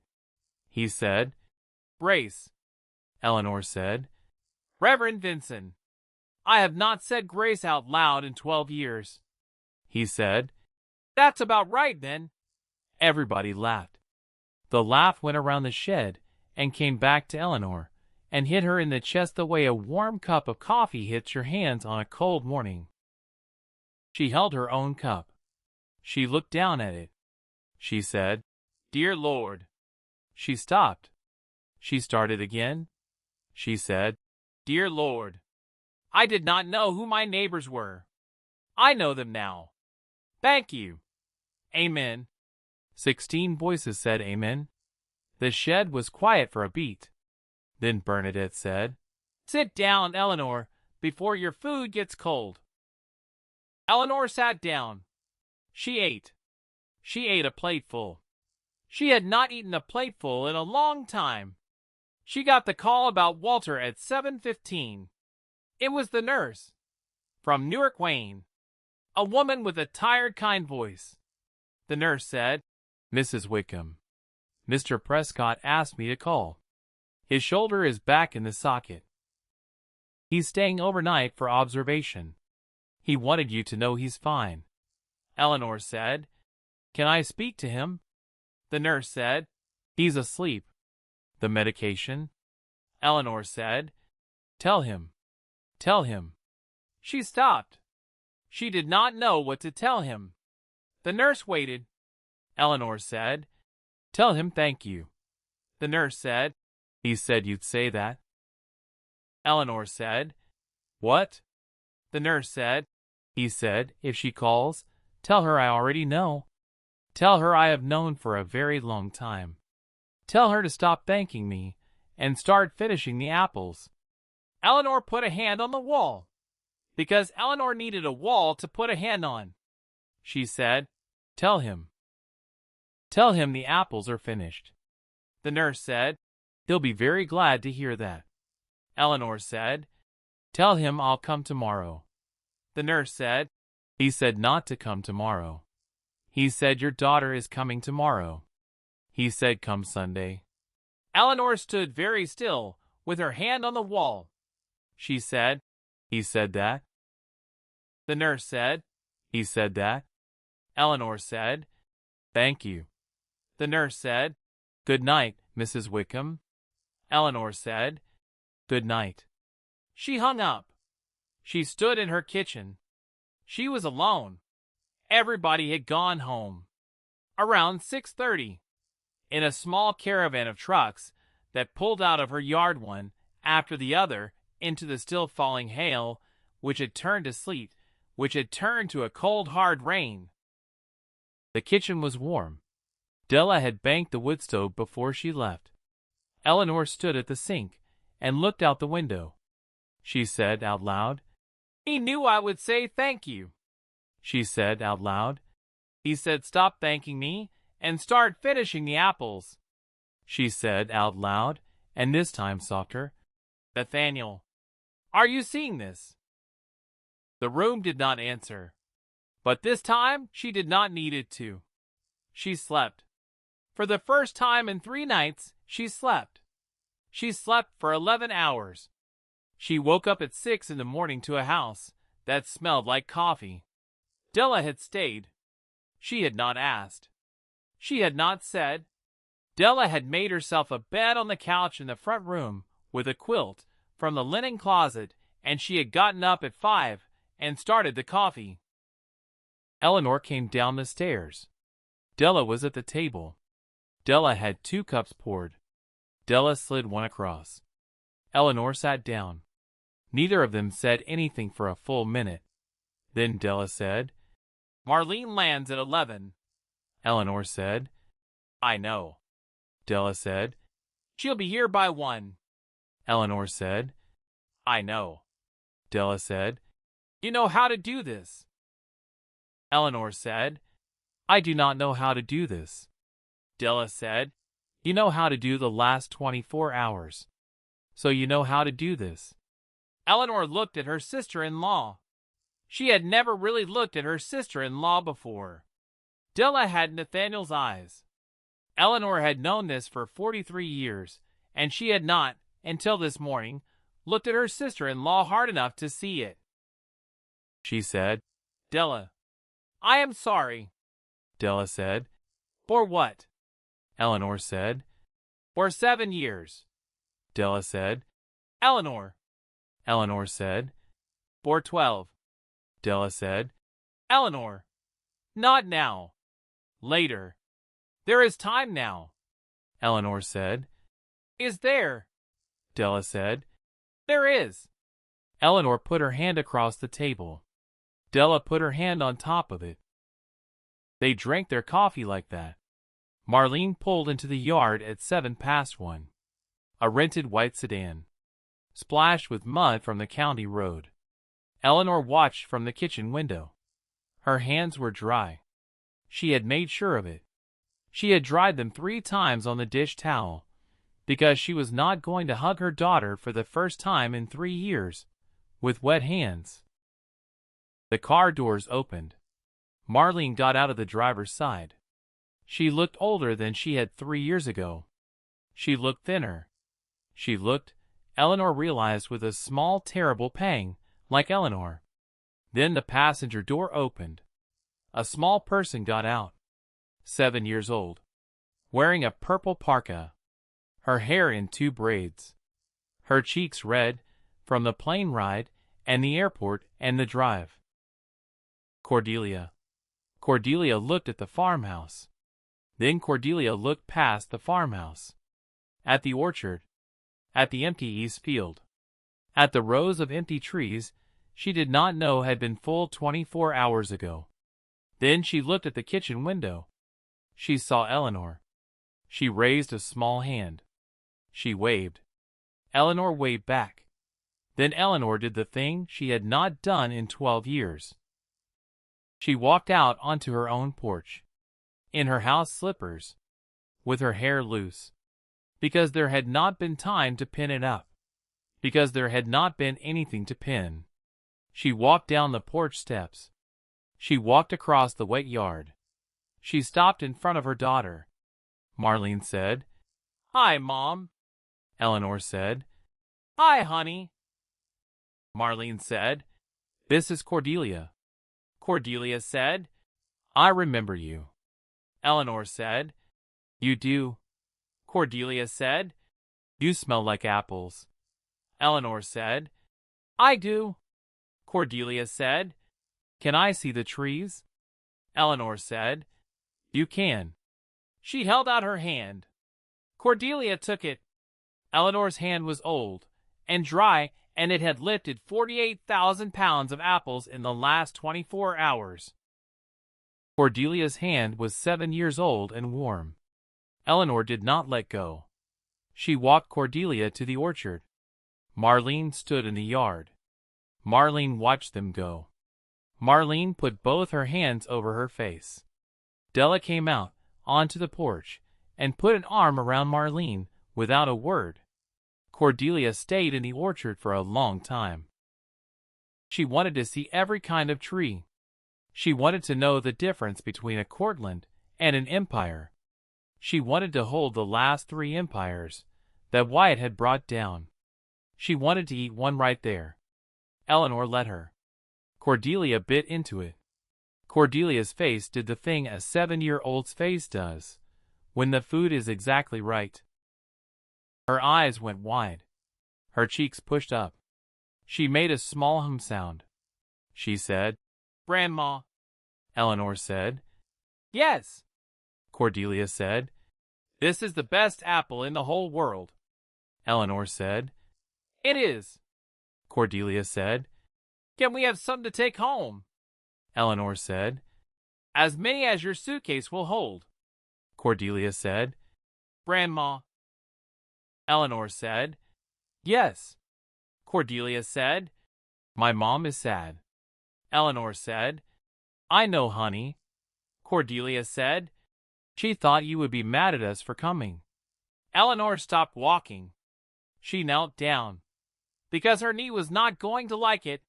He said, "Grace." Eleanor said, "Reverend Vincent, I have not said grace out loud in 12 years. He said, "That's about right, then." Everybody laughed. The laugh went around the shed and came back to Eleanor and hit her in the chest the way a warm cup of coffee hits your hands on a cold morning. She held her own cup. She looked down at it. She said, "Dear Lord." She stopped. She started again. She said, "Dear Lord, I did not know who my neighbors were. I know them now. Thank you. Amen." 16 voices said amen. The shed was quiet for a beat. Then Bernadette said, "Sit down, Eleanor, before your food gets cold." Eleanor sat down. She ate. She ate a plateful. She had not eaten a plateful in a long time. She got the call about Walter at 7:15. It was the nurse, from Newark, Wayne, a woman with a tired, kind voice. The nurse said, "Mrs. Whitcomb, Mr. Prescott asked me to call. His shoulder is back in the socket. He's staying overnight for observation. He wanted you to know he's fine." Eleanor said, "Can I speak to him?" The nurse said, "He's asleep." "The medication?" Eleanor said, "Tell him. Tell him." She stopped. She did not know what to tell him. The nurse waited. Eleanor said, "Tell him thank you." The nurse said, "He said you'd say that." Eleanor said, "What?" The nurse said, "He said, if she calls, tell her I already know. Tell her I have known for a very long time. Tell her to stop thanking me and start finishing the apples." Eleanor put a hand on the wall. because Eleanor needed a wall to put a hand on. She said, "Tell him. Tell him the apples are finished." The nurse said, "He'll be very glad to hear that." Eleanor said, "Tell him I'll come tomorrow." The nurse said, "He said not to come tomorrow. He said your daughter is coming tomorrow. He said come Sunday." Eleanor stood very still, with her hand on the wall. She said, "He said that?" The nurse said, "He said that?" Eleanor said, "Thank you." The nurse said, "Good night, Mrs. Whitcomb." Eleanor said, "Good night." She hung up. She stood in her kitchen. She was alone. Everybody had gone home. Around 6:30, in a small caravan of trucks that pulled out of her yard one after the other into the still falling hail, which had turned to sleet, which had turned to a cold, hard rain. The kitchen was warm. Della had banked the wood stove before she left. Eleanor stood at the sink and looked out the window. She said out loud, "He knew I would say thank you." She said out loud, "He said stop thanking me and start finishing the apples." She said out loud, and this time softer, "Nathaniel, are you seeing this?" The room did not answer, but this time she did not need it to. She slept. For the first time in 3 nights, she slept. She slept for 11 hours. She woke up at 6 in the morning to a house that smelled like coffee. Della had stayed. She had not asked. She had not said. Della had made herself a bed on the couch in the front room with a quilt from the linen closet, and she had gotten up at 5 and started the coffee. Eleanor came down the stairs. Della was at the table. Della had 2 cups poured. Della slid one across. Eleanor sat down. Neither of them said anything for a full minute. Then Della said, "Marlene lands at 11. Eleanor said, "I know." Della said, "She'll be here by 1. Eleanor said, "I know." Della said, "You know how to do this." Eleanor said, "I do not know how to do this." Della said, "You know how to do the last 24 hours. So you know how to do this." Eleanor looked at her sister-in-law. She had never really looked at her sister-in-law before. Della had Nathaniel's eyes. Eleanor had known this for 43 years, and she had not, until this morning, looked at her sister-in-law hard enough to see it. She said, "Della, I am sorry." Della said, "For what?" Eleanor said, "For 7 years." Della said, "Eleanor." Eleanor said, "For 12. Della said, "Eleanor, not now. Later. There is time now." Eleanor said, "Is there?" Della said, "There is." Eleanor put her hand across the table. Della put her hand on top of it. They drank their coffee like that. Marlene pulled into the yard at 1:07. A rented white sedan, splashed with mud from the county road. Eleanor watched from the kitchen window. Her hands were dry. She had made sure of it. She had dried them 3 times on the dish towel, because she was not going to hug her daughter for the first time in 3 years, with wet hands. The car doors opened. Marlene got out of the driver's side. She looked older than she had 3 years ago. She looked thinner. She looked, Eleanor realized with a small terrible pang, like Eleanor. Then the passenger door opened. A small person got out. 7 years old. Wearing a purple parka. Her hair in 2 braids. Her cheeks red, from the plane ride, and the airport, and the drive. Cordelia. Cordelia looked at the farmhouse. Then Cordelia looked past the farmhouse. At the orchard. At the empty east field. At the rows of empty trees she did not know had been full 24 hours ago. Then she looked at the kitchen window. She saw Eleanor. She raised a small hand. She waved. Eleanor waved back. Then Eleanor did the thing she had not done in 12 years. She walked out onto her own porch, in her house slippers, with her hair loose, because there had not been time to pin it up, because there had not been anything to pin. She walked down the porch steps. She walked across the wet yard. She stopped in front of her daughter. Marlene said, "Hi, Mom." Eleanor said, "Hi, honey." Marlene said, "This is Cordelia." Cordelia said, "I remember you." Eleanor said, "You do." Cordelia said, "You smell like apples." Eleanor said, "I do." Cordelia said, "Can I see the trees?" Eleanor said, "You can." She held out her hand. Cordelia took it. Eleanor's hand was old and dry, and it had lifted 48,000 pounds of apples in the last 24 hours. Cordelia's hand was 7 years old and warm. Eleanor did not let go. She walked Cordelia to the orchard. Marlene stood in the yard. Marlene watched them go. Marlene put both her hands over her face. Della came out onto the porch and put an arm around Marlene without a word. Cordelia stayed in the orchard for a long time. She wanted to see every kind of tree. She wanted to know the difference between a Cortland and an empire. She wanted to hold the last 3 empires that Wyatt had brought down. She wanted to eat one right there. Eleanor let her. Cordelia bit into it. Cordelia's face did the thing a 7-year-old's face does when the food is exactly right. Her eyes went wide. Her cheeks pushed up. She made a small hum sound. She said, "Grandma." Eleanor said, "Yes." Cordelia said, "This is the best apple in the whole world." Eleanor said, "It is." Cordelia said, "Can we have some to take home?" Eleanor said, "As many as your suitcase will hold." Cordelia said, "Grandma." Eleanor said, "Yes." Cordelia said, "My mom is sad." Eleanor said, "I know, honey." Cordelia said, "She thought you would be mad at us for coming." Eleanor stopped walking. She knelt down, because her knee was not going to like it,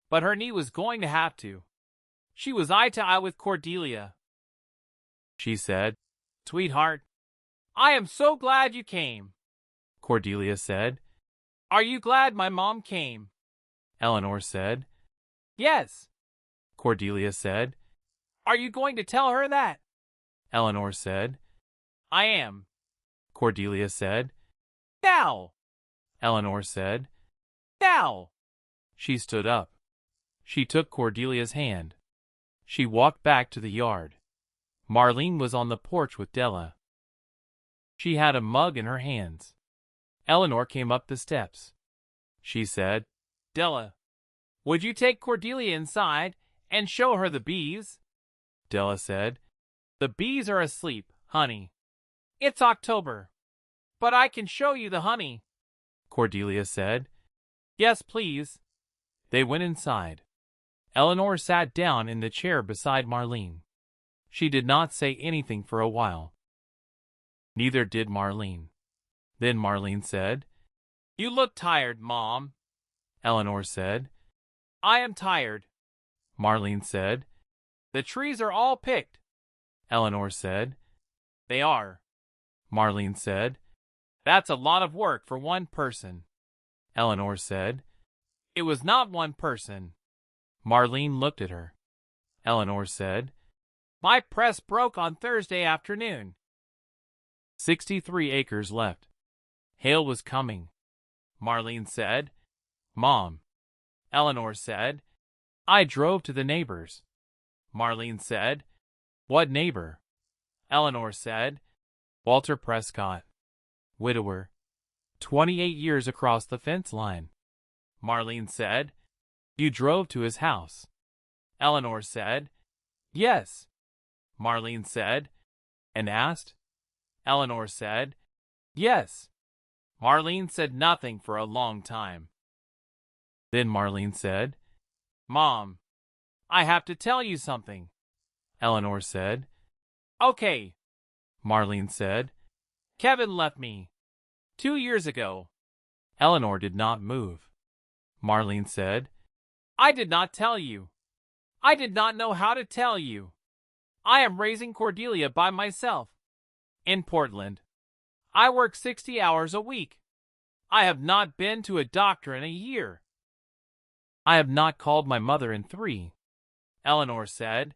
but her knee was going to have to. She was eye to eye with Cordelia. She said, "Sweetheart, I am so glad you came." Cordelia said, "Are you glad my mom came?" Eleanor said, "Yes." Cordelia said, "Are you going to tell her that?" Eleanor said, "I am." Cordelia said, "Now." Eleanor said, "Now." She stood up. She took Cordelia's hand. She walked back to the yard. Marlene was on the porch with Della. She had a mug in her hands. Eleanor came up the steps. She said, "Della, would you take Cordelia inside and show her the bees?" Della said, "The bees are asleep, honey. It's October, but I can show you the honey." Cordelia said, "Yes, please." They went inside. Eleanor sat down in the chair beside Marlene. She did not say anything for a while. Neither did Marlene. Then Marlene said, "You look tired, Mom." Eleanor said, "I am tired." Marlene said, "The trees are all picked." Eleanor said, "They are." Marlene said, "That's a lot of work for one person." Eleanor said, "It was not one person." Marlene looked at her. Eleanor said, "My press broke on Thursday afternoon." 63 acres left. Hail was coming. Marlene said, "Mom." Eleanor said, "I drove to the neighbors." Marlene said, "What neighbor?" Eleanor said, "Walter Prescott, widower, 28 years across the fence line." Marlene said, "You drove to his house." Eleanor said, "Yes." Marlene said, "And asked?" Eleanor said, "Yes." Marlene said nothing for a long time. Then Marlene said, "Mom, I have to tell you something." Eleanor said, "Okay." Marlene said, "Kevin left me 2 years ago." Eleanor did not move. Marlene said, "I did not tell you. I did not know how to tell you. I am raising Cordelia by myself. In Portland. I work 60 hours a week. I have not been to a doctor in a year. I have not called my mother in 3. Eleanor said,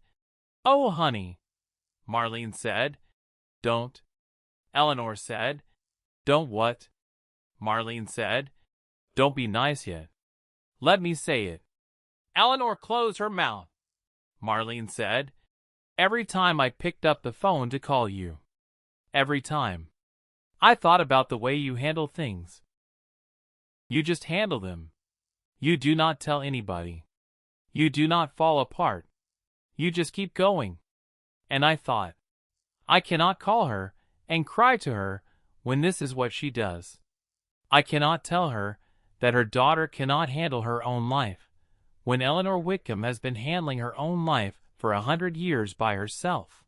"Oh, honey." Marlene said, "Don't." Eleanor said, "Don't what?" Marlene said, "Don't be nice yet. Let me say it." Eleanor closed her mouth. Marlene said, "Every time I picked up the phone to call you. Every time. I thought about the way you handle things. You just handle them. You do not tell anybody. You do not fall apart. You just keep going. And I thought, I cannot call her and cry to her when this is what she does. I cannot tell her that her daughter cannot handle her own life, when Eleanor Whitcomb has been handling her own life for 100 years by herself."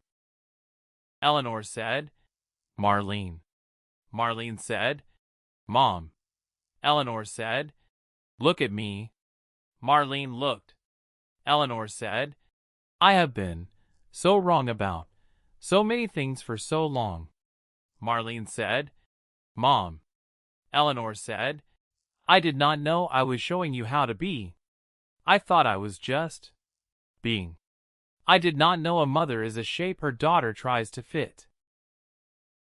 Eleanor said, "Marlene." Marlene said, "Mom." Eleanor said, "Look at me." Marlene looked. Eleanor said, "I have been so wrong about so many things for so long." Marlene said, "Mom." Eleanor said, "I did not know I was showing you how to be. I thought I was just being. I did not know a mother is a shape her daughter tries to fit."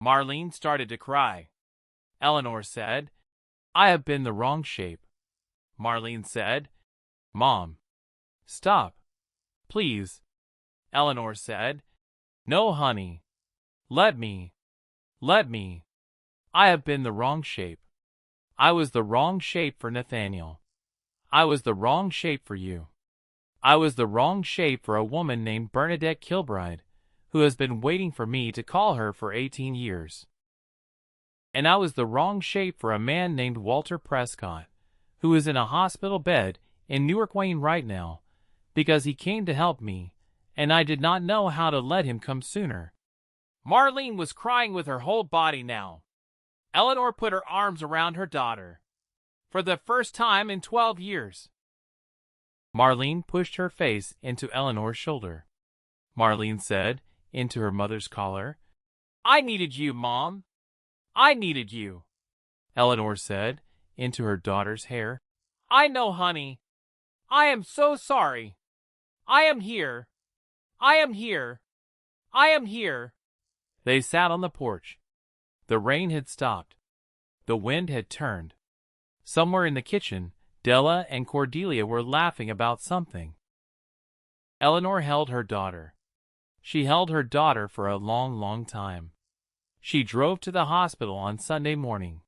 Marlene started to cry. Eleanor said, "I have been the wrong shape." Marlene said, "Mom, stop, please." Eleanor said, "No, honey. Let me. Let me. I have been the wrong shape. I was the wrong shape for Nathaniel. I was the wrong shape for you. I was the wrong shape for a woman named Bernadette Kilbride, who has been waiting for me to call her for 18 years. And I was the wrong shape for a man named Walter Prescott, who is in a hospital bed in Newark, Wayne right now, because he came to help me, and I did not know how to let him come sooner." Marlene was crying with her whole body now. Eleanor put her arms around her daughter. For the first time in 12 years. Marlene pushed her face into Eleanor's shoulder. Marlene said, into her mother's collar, "I needed you, Mom. I needed you." Eleanor said, into her daughter's hair, "I know, honey. I am so sorry. I am here. I am here. I am here." They sat on the porch. The rain had stopped. The wind had turned. Somewhere in the kitchen, Della and Cordelia were laughing about something. Eleanor held her daughter. She held her daughter for a long, long time. She drove to the hospital on Sunday morning.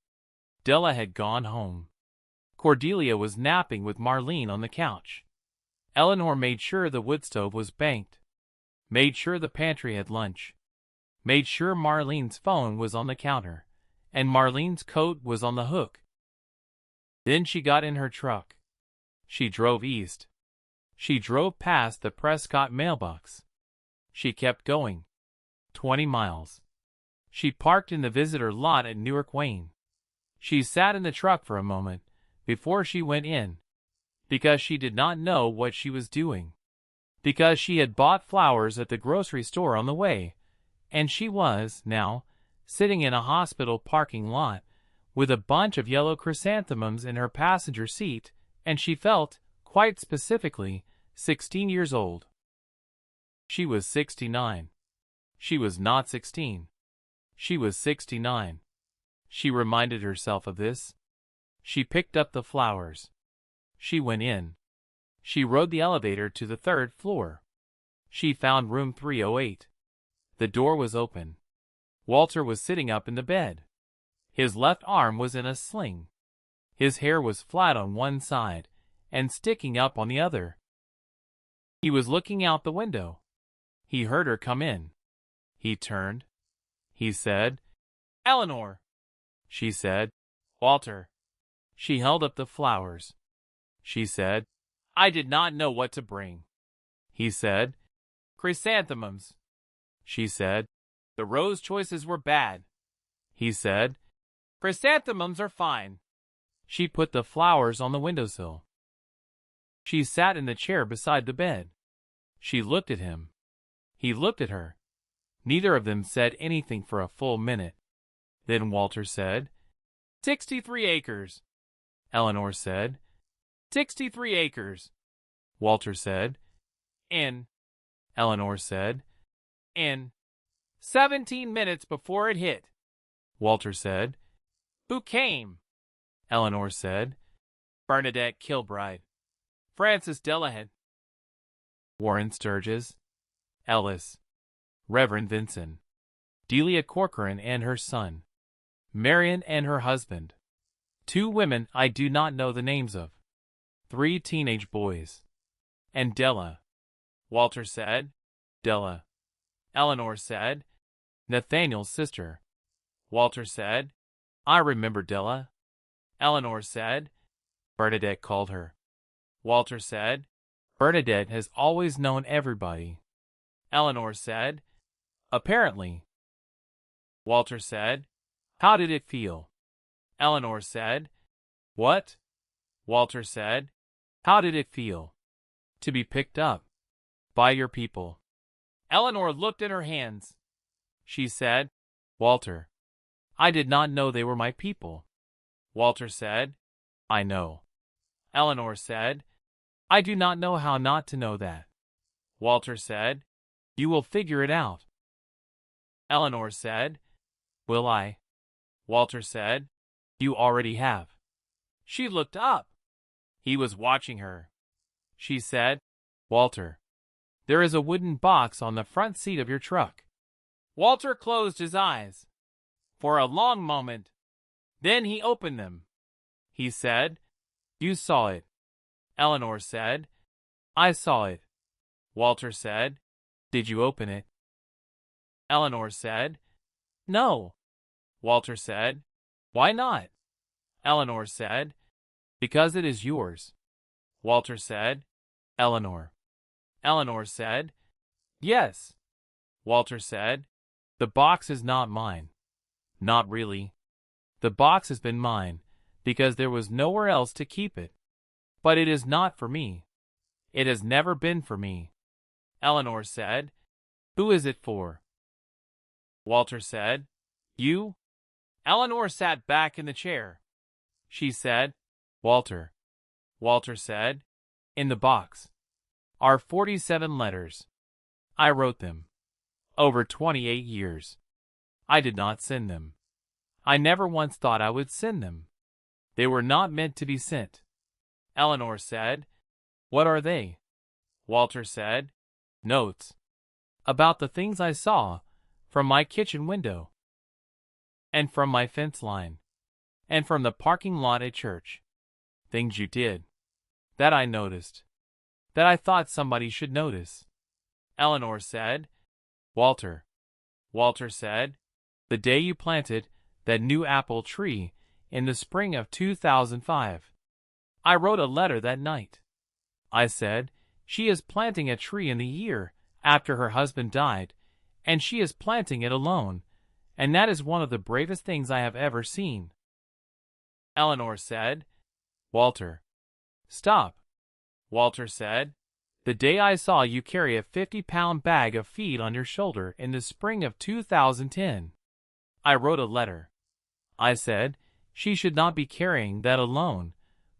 Della had gone home. Cordelia was napping with Marlene on the couch. Eleanor made sure the wood stove was banked. Made sure the pantry had lunch. Made sure Marlene's phone was on the counter, and Marlene's coat was on the hook. Then she got in her truck. She drove east. She drove past the Prescott mailbox. She kept going. 20 miles. She parked in the visitor lot at Newark, Wayne. She sat in the truck for a moment before she went in, because she did not know what she was doing. Because she had bought flowers at the grocery store on the way, and she was, now, sitting in a hospital parking lot with a bunch of yellow chrysanthemums in her passenger seat, and she felt, quite specifically, 16 years old. She was 69. She was not 16. She was 69. She reminded herself of this. She picked up the flowers. She went in. She rode the elevator to the 3rd floor. She found room 308. The door was open. Walter was sitting up in the bed. His left arm was in a sling. His hair was flat on one side and sticking up on the other. He was looking out the window. He heard her come in. He turned. He said, "Eleanor." She said, "Walter." She held up the flowers. She said, I did not know what to bring. He said, chrysanthemums. She said, the rose choices were bad. He said, chrysanthemums are fine. She put the flowers on the windowsill. She sat in the chair beside the bed. She looked at him. He looked at her. Neither of them said anything for a full minute. Then Walter said, 63 acres. Eleanor said, 63 acres. Walter said, in. Eleanor said, in. 17 minutes before it hit. Walter said, who came? Eleanor said, Bernadette Kilbride, Frances Delahaye, Warren Sturgis, Ellis, Reverend Vincent, Delia Corcoran and her son, Marion and her husband, 2 women I do not know the names of, 3 teenage boys, and Della. Walter said, Della. Eleanor said, Nathaniel's sister. Walter said, I remember Della. Eleanor said, Bernadette called her. Walter said, Bernadette has always known everybody. Eleanor said, apparently. Walter said, how did it feel? Eleanor said, what? Walter said, how did it feel? To be picked up by your people. Eleanor looked at her hands. She said, Walter, I did not know they were my people. Walter said, I know. Eleanor said, I do not know how not to know that. Walter said, you will figure it out. Eleanor said, will I? Walter said, you already have. She looked up. He was watching her. She said, Walter, there is a wooden box on the front seat of your truck. Walter closed his eyes for a long moment. Then he opened them. He said, you saw it. Eleanor said, I saw it. Walter said, did you open it? Eleanor said, no. Walter said, why not? Eleanor said, because it is yours. Walter said, Eleanor. Eleanor said, yes. Walter said, the box is not mine. Not really. The box has been mine, because there was nowhere else to keep it. But it is not for me. It has never been for me. Eleanor said, who is it for? Walter said, you. Eleanor sat back in the chair. She said, Walter. Walter said, in the box are 47 letters. I wrote them. Over 28 years. I did not send them. I never once thought I would send them. They were not meant to be sent. Eleanor said, what are they? Walter said, notes. About the things I saw from my kitchen window. And from my fence line. And from the parking lot at church. Things you did. That I noticed. That I thought somebody should notice. Eleanor said, Walter. Walter said, the day you planted that new apple tree in the spring of 2005. I wrote a letter that night. I said, she is planting a tree in the year after her husband died, and she is planting it alone, and that is one of the bravest things I have ever seen. Eleanor said, Walter. Stop. Walter said, the day I saw you carry a 50-pound bag of feed on your shoulder in the spring of 2010. I wrote a letter. I said, she should not be carrying that alone,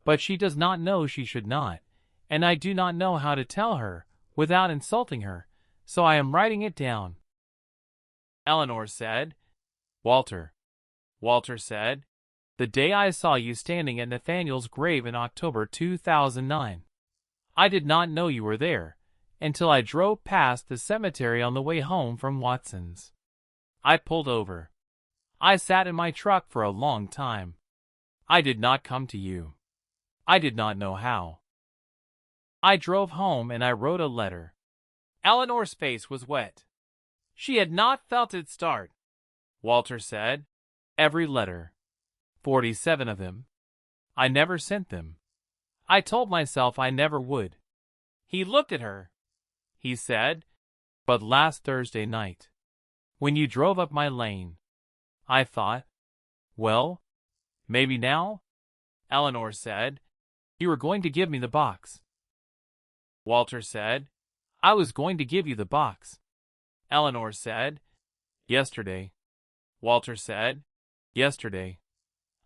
but she does not know she should not, and I do not know how to tell her without insulting her, so I am writing it down. Eleanor said, Walter. Walter said, the day I saw you standing at Nathaniel's grave in October 2009. I did not know you were there until I drove past the cemetery on the way home from Watson's. I pulled over. I sat in my truck for a long time. I did not come to you. I did not know how. I drove home and I wrote a letter. Eleanor's face was wet. She had not felt it start. Walter said, every letter. 47 of them. I never sent them. I told myself I never would. He looked at her. He said, "But last Thursday night, when you drove up my lane, I thought, well, maybe now." Eleanor said, "You were going to give me the box." Walter said, "I was going to give you the box." Eleanor said, "Yesterday." Walter said, "Yesterday."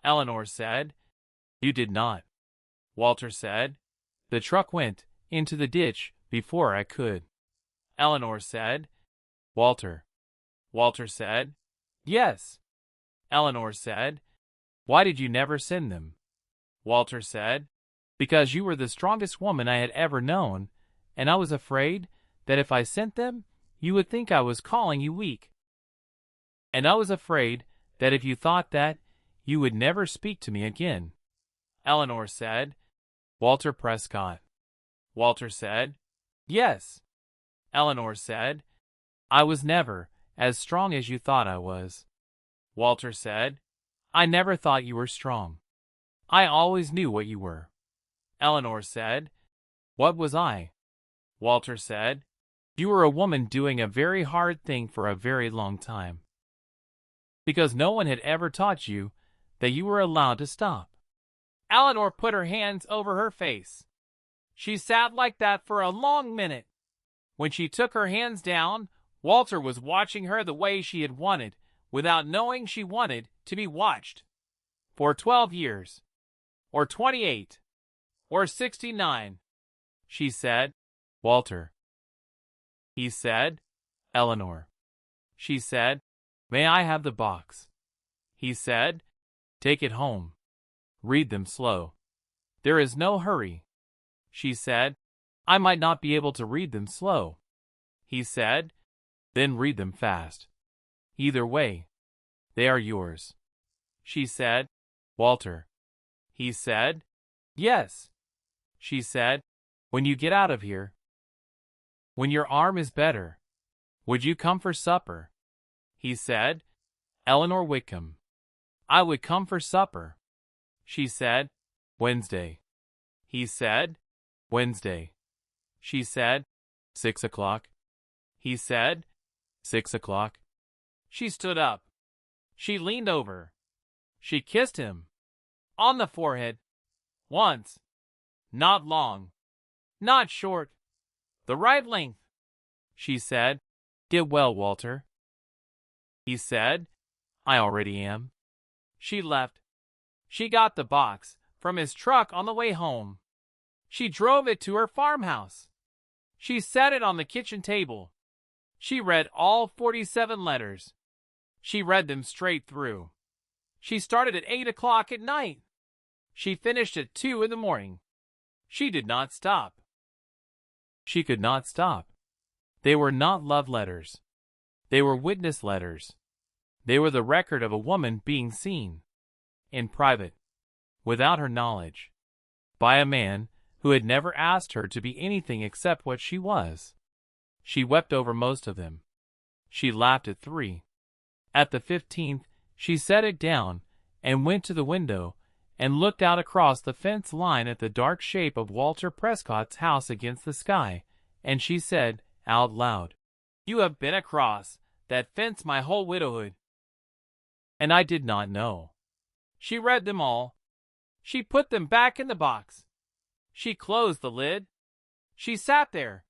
Eleanor said, "You did not." Walter said, "The truck went into the ditch before I could." Eleanor said, "Walter." Walter said, "Yes." Eleanor said, "Why did you never send them?" Walter said, "Because you were the strongest woman I had ever known, and I was afraid that if I sent them, you would think I was calling you weak. And I was afraid that if you thought that, you would never speak to me again." Eleanor said, "Walter Prescott." Walter said, "Yes." Eleanor said, "I was never as strong as you thought I was." Walter said, "I never thought you were strong. I always knew what you were." Eleanor said, "What was I?" Walter said, "You were a woman doing a very hard thing for a very long time. Because no one had ever taught you that you were allowed to stop." Eleanor put her hands over her face. She sat like that for a long minute. When she took her hands down, Walter was watching her the way she had wanted, without knowing she wanted to be watched. For 12 years, or 28, or 69, she said, "Walter." He said, "Eleanor." She said, "May I have the box?" He said, "Take it home. Read them slow. There is no hurry." She said, "I might not be able to read them slow." He said, "Then read them fast. Either way, they are yours." She said, "Walter." He said, "Yes." She said, "When you get out of here, when your arm is better, would you come for supper?" He said, "Eleanor Whitcomb, I would come for supper." She said, "Wednesday." He said, "Wednesday." She said, 6 o'clock. He said, 6 o'clock. She stood up. She leaned over. She kissed him. On the forehead. Once. Not long. Not short. The right length. She said, "Get well, Walter." He said, "I already am." She left. She got the box from his truck on the way home. She drove it to her farmhouse. She set it on the kitchen table. She read all 47 letters. She read them straight through. She started at 8 o'clock at night. She finished at 2 in the morning. She did not stop. She could not stop. They were not love letters. They were witness letters. They were the record of a woman being seen, in private, without her knowledge, by a man who had never asked her to be anything except what she was. She wept over most of them. She laughed at 3. At the 15th, she set it down and went to the window and looked out across the fence line at the dark shape of Walter Prescott's house against the sky, and she said out loud, "You have been across that fence my whole widowhood." And I did not know. She read them all. She put them back in the box. She closed the lid. She sat there.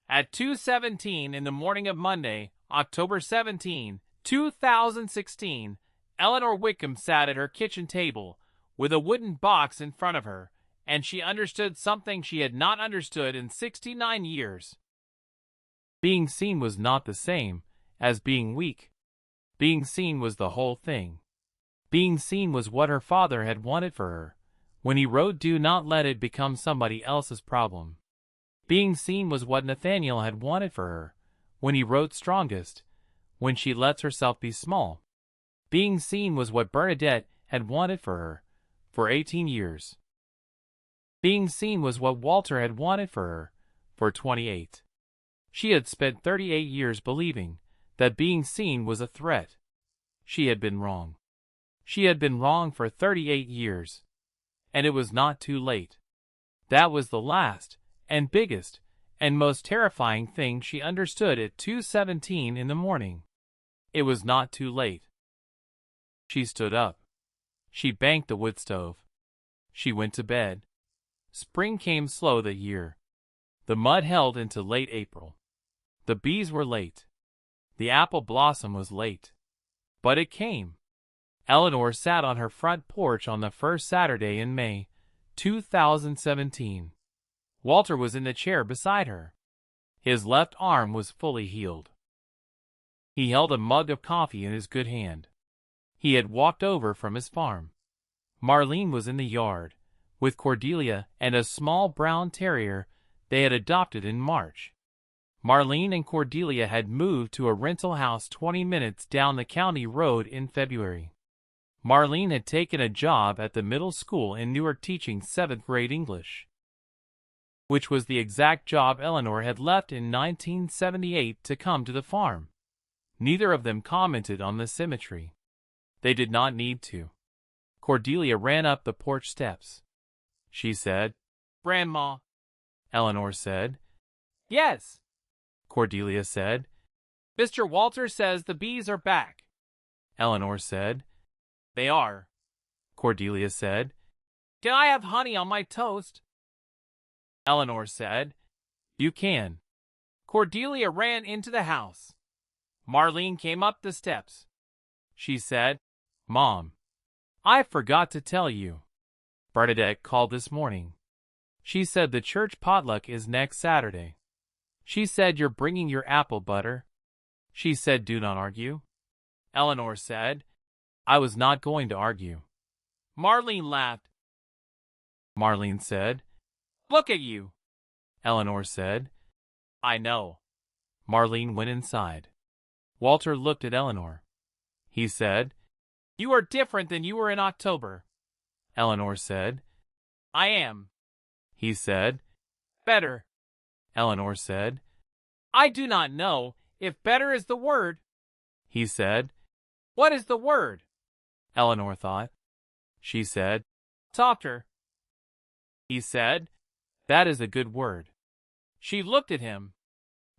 At 2:17 in the morning of Monday, October 17, 2016, Eleanor Whitcomb sat at her kitchen table with a wooden box in front of her, and she understood something she had not understood in 69 years. Being seen was not the same as being weak. Being seen was the whole thing. Being seen was what her father had wanted for her when he wrote, "Do not let it become somebody else's problem." Being seen was what Nathaniel had wanted for her when he wrote strongest, when she lets herself be small. Being seen was what Bernadette had wanted for her for 18 years. Being seen was what Walter had wanted for her for 28. She had spent 38 years believing that being seen was a threat. She had been wrong. She had been wrong for 38 years. And it was not too late. That was the last, and biggest, and most terrifying thing she understood at 2:17 in the morning. It was not too late. She stood up. She banked the wood stove. She went to bed. Spring came slow that year. The mud held into late April. The bees were late. The apple blossom was late. But it came. Eleanor sat on her front porch on the first Saturday in May, 2017. Walter was in the chair beside her. His left arm was fully healed. He held a mug of coffee in his good hand. He had walked over from his farm. Marlene was in the yard, with Cordelia and a small brown terrier they had adopted in March. Marlene and Cordelia had moved to a rental house 20 minutes down the county road in February. Marlene had taken a job at the middle school in Newark teaching 7th grade English, which was the exact job Eleanor had left in 1978 to come to the farm. Neither of them commented on the symmetry. They did not need to. Cordelia ran up the porch steps. She said, "Grandma." Eleanor said, "Yes." Cordelia said, "Mr. Walter says the bees are back." Eleanor said, "They are." Cordelia said, "Can I have honey on my toast?" Eleanor said, "You can." Cordelia ran into the house. Marlene came up the steps. She said, "Mom, I forgot to tell you. Bernadette called this morning. She said the church potluck is next Saturday. She said you're bringing your apple butter. She said do not argue." Eleanor said, "I was not going to argue." Marlene laughed. Marlene said, "Look at you." Eleanor said, "I know." Marlene went inside. Walter looked at Eleanor. He said, "You are different than you were in October." Eleanor said, "I am." He said, "Better." Eleanor said, "I do not know if better is the word." He said, "What is the word?" Eleanor thought. She said, "Softer." He said, "That is a good word." She looked at him.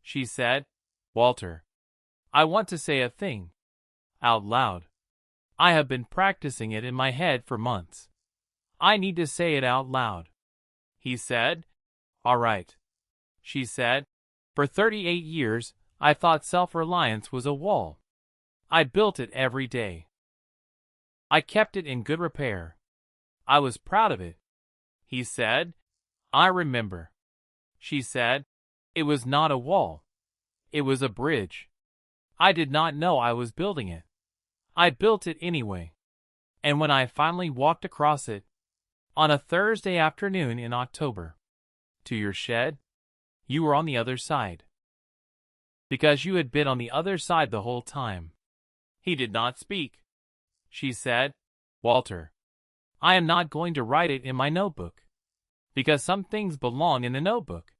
She said, "Walter, I want to say a thing. Out loud. I have been practicing it in my head for months. I need to say it out loud." He said, "All right." She said, "For 38 years, I thought self-reliance was a wall. I built it every day. I kept it in good repair. I was proud of it." He said, "I remember." She said, "It was not a wall. It was a bridge. I did not know I was building it. I built it anyway. And when I finally walked across it, on a Thursday afternoon in October, to your shed, you were on the other side. Because you had been on the other side the whole time." He did not speak. She said, "Walter, I am not going to write it in my notebook. Because some things belong in the notebook.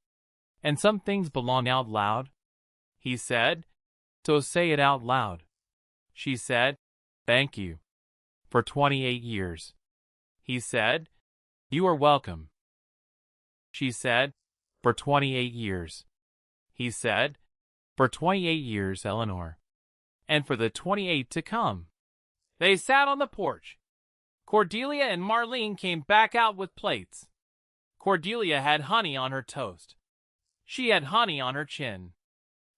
And some things belong out loud." He said, "So say it out loud." She said, "Thank you. For 28 years. He said, "You are welcome." She said, "For 28 years. He said, "For 28 years, Eleanor. And for the 28 to come." They sat on the porch. Cordelia and Marlene came back out with plates. Cordelia had honey on her toast. She had honey on her chin.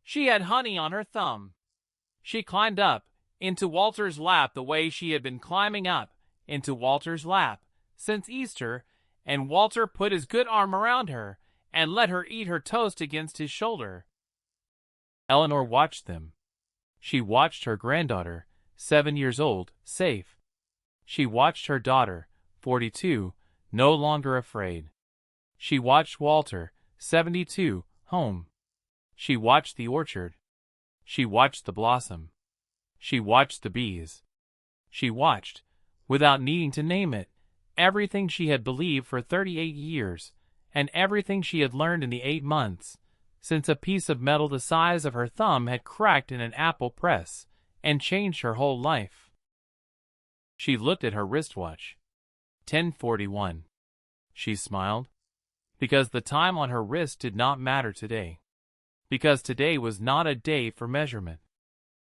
She had honey on her thumb. She climbed up into Walter's lap the way she had been climbing up into Walter's lap since Easter, and Walter put his good arm around her and let her eat her toast against his shoulder. Eleanor watched them. She watched her granddaughter, 7 years old, safe. She watched her daughter, 42, no longer afraid. She watched Walter, 72, home. She watched the orchard. She watched the blossom. She watched the bees. She watched, without needing to name it, everything she had believed for 38 years, and everything she had learned in the 8 months, since a piece of metal the size of her thumb had cracked in an apple press, and changed her whole life. She looked at her wristwatch. 10:41. She smiled. Because the time on her wrist did not matter today. Because today was not a day for measurement.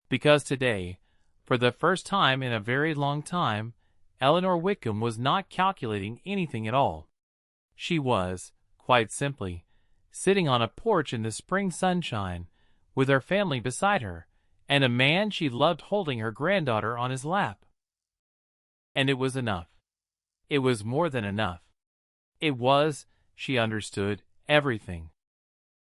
Because today, for the first time in a very long time, Eleanor Whitcomb was not calculating anything at all. She was, quite simply, sitting on a porch in the spring sunshine, with her family beside her, and a man she loved holding her granddaughter on his lap. And it was enough. It was more than enough. It was, she understood, everything.